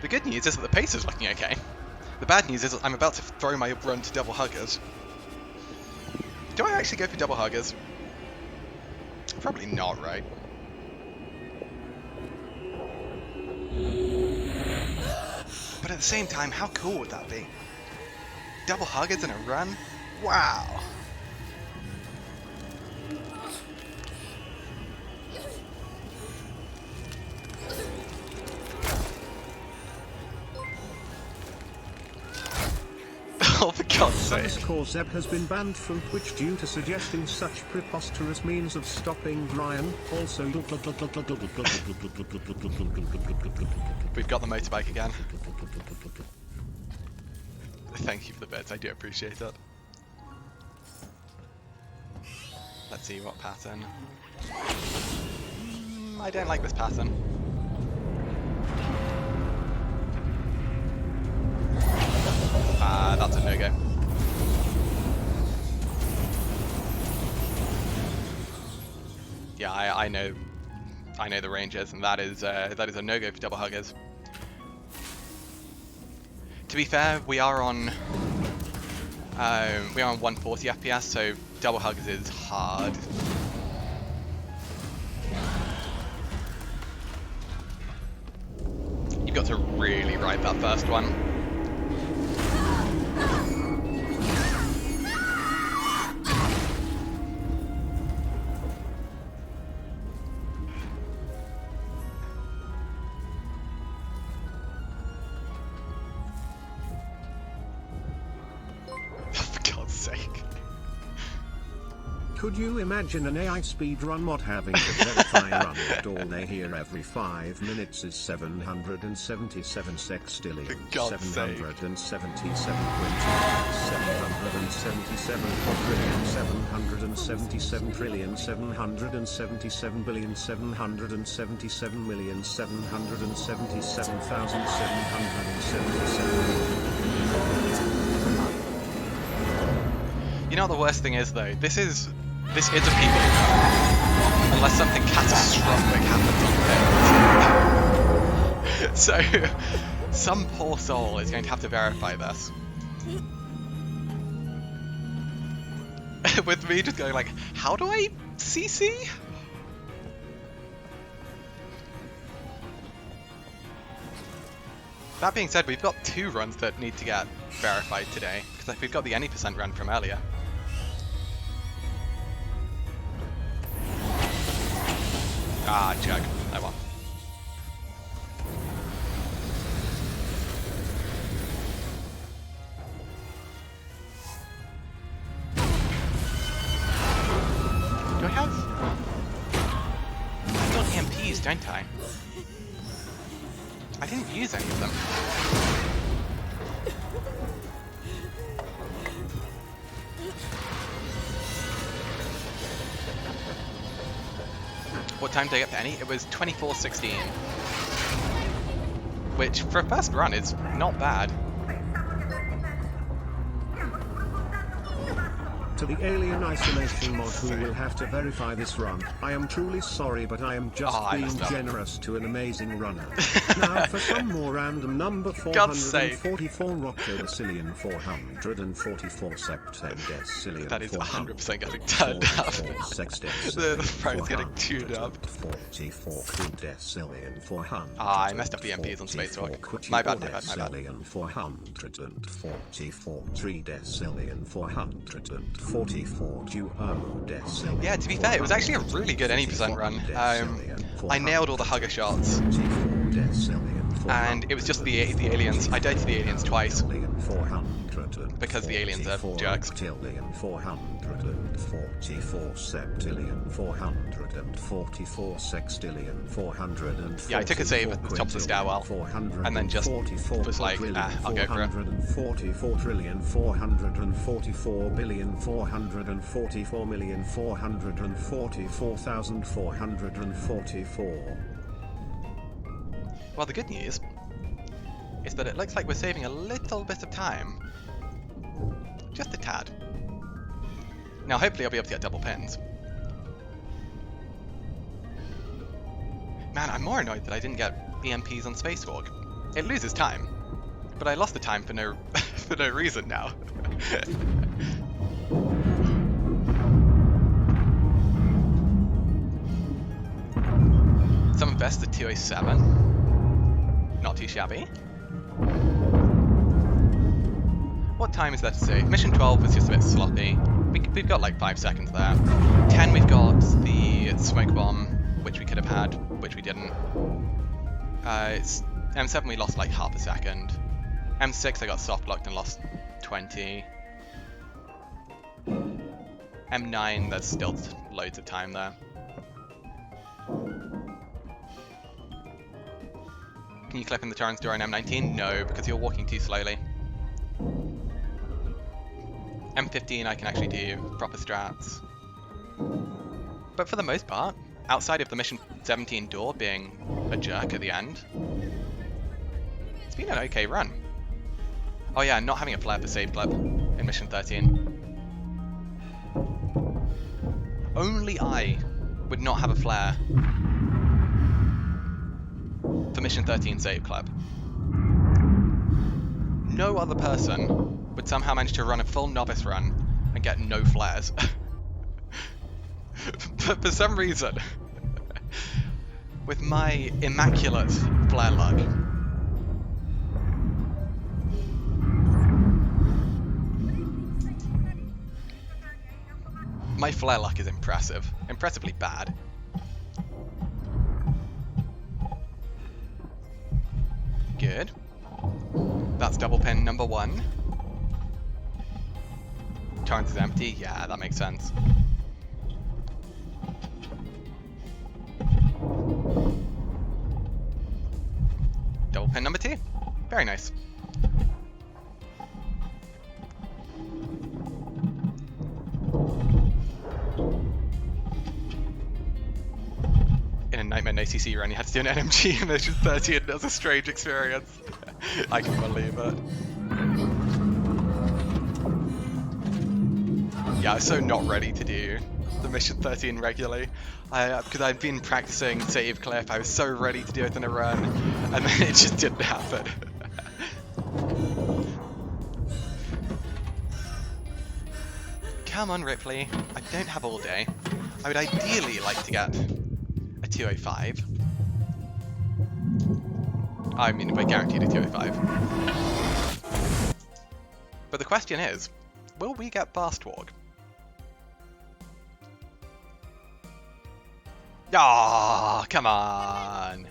S1: The good news is that the pace is looking okay. The bad news is that I'm about to throw my run to double huggers. Do I actually go for double huggers? Probably not, right? But at the same time, how cool would that be? Double huggers in a run? Wow! Oh, for God's sake.
S13: Zeb has been banned from Twitch due to suggesting such preposterous means of stopping Ryan. Also,
S1: We've got the motorbike again. Thank you for the bits, I do appreciate it. Let's see what pattern. I don't like this pattern. That's a no-go. Yeah, I know the ranges, and that is a no-go for double huggers. To be fair, we are on 140 FPS, so double huggers is hard. You've got to really ride that first one.
S13: Could you imagine an AI speedrun mod having to verify run that all they hear every 5 minutes is 777 sextillion, 777 777 quadrillion, 777 trillion, 777 billion, 777 million, 777,777.
S1: You know what the worst thing is though? This is a PvP, unless something catastrophic happens on the So, some poor soul is going to have to verify this. With me just going like, how do I CC? That being said, we've got 2 runs that need to get verified today, because we've got the any % run from earlier. Ah, chug. I won. Do I have... I've got EMPs, don't I? I didn't use any of them. What time did I get to any? It was 24:16. Which, for a first run, is not bad.
S13: To the Alien Isolation mod who will have to verify this run, I am truly sorry but I am just being generous to an amazing runner. Now for some more random number 444 Roctodecillion 444 Septendecillion.
S1: That is 100% getting turned up. The phone's getting tuned up.
S13: 44 Quintessilion 400.
S1: I messed up the MPs on Spacewalk. My bad, my bad, my bad.
S13: 444 3decillion 444 duodecillion.
S1: Yeah, to be fair, it was actually a really good any percent run. I nailed all the hugger shots. And it was just the aliens. I died to the aliens twice. Because the aliens are jerks.
S13: 444 septillion 444 sextillion 400.
S1: Yeah, I took a save at the top of the stairwell. And then just was like, I'll go for it.
S13: 444 trillion 444 billion 444 million 444,444.
S1: Well, the good news is that it looks like we're saving a little bit of time. Just a tad. Now, hopefully I'll be able to get double pins. Man, I'm more annoyed that I didn't get EMPs on Spacewalk. It loses time. But I lost the time for no for no reason now. Some best at 207. Not too shabby. What time is that to say? Mission 12 was just a bit sloppy. We've got like 5 seconds there. 10 we've got the smoke bomb, which we could have had, which we didn't. M7 we lost like half a second. M6 I got soft blocked and lost 20. M9 there's still loads of time there. Can you clip in the turns during M19? No, because you're walking too slowly. M15 I can actually do proper strats. But for the most part, outside of the Mission 17 door being a jerk at the end, it's been an okay run. Oh yeah, not having a flare for save clip in Mission 13. Only I would not have a flare for Mission 13 save clip. No other person would somehow manage to run a full novice run and get no flares. But for some reason, with my immaculate flare luck, my flare luck is impressive. Impressively bad. Good. That's double pin number 1. Torrance is empty? Yeah, that makes sense. Double pin number 2. Very nice. In a Nightmare No CC run, you had to do an NMG in Mission 30 and it was a strange experience. I can believe it. Yeah, I was so not ready to do the Mission 13 regularly. Because I'd been practicing save clip, I was so ready to do it in a run, and then it just didn't happen. Come on, Ripley. I don't have all day. I would ideally like to get a 205. I mean, we're guaranteed a 205. But the question is, will we get Fast Walk? Ah, oh, come on.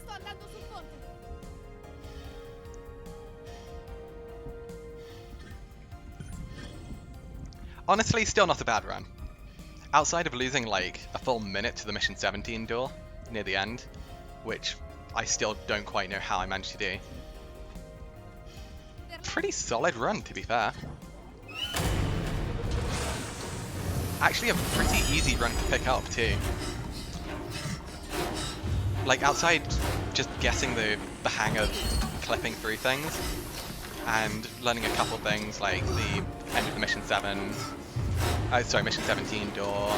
S1: Honestly, still not a bad run. Outside of losing like a full minute to the Mission 17 door near the end, which I still don't quite know how I managed to do. Pretty solid run, to be fair. Actually a pretty easy run to pick up too. like outside just getting the hang of clipping through things and learning a couple things like the end of the mission 17 door.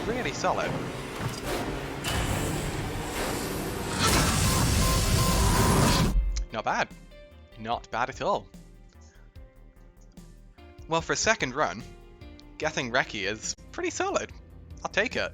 S1: Really solid. Not bad. Not bad at all. Well, for a second run, getting Reki is pretty solid. I'll take it.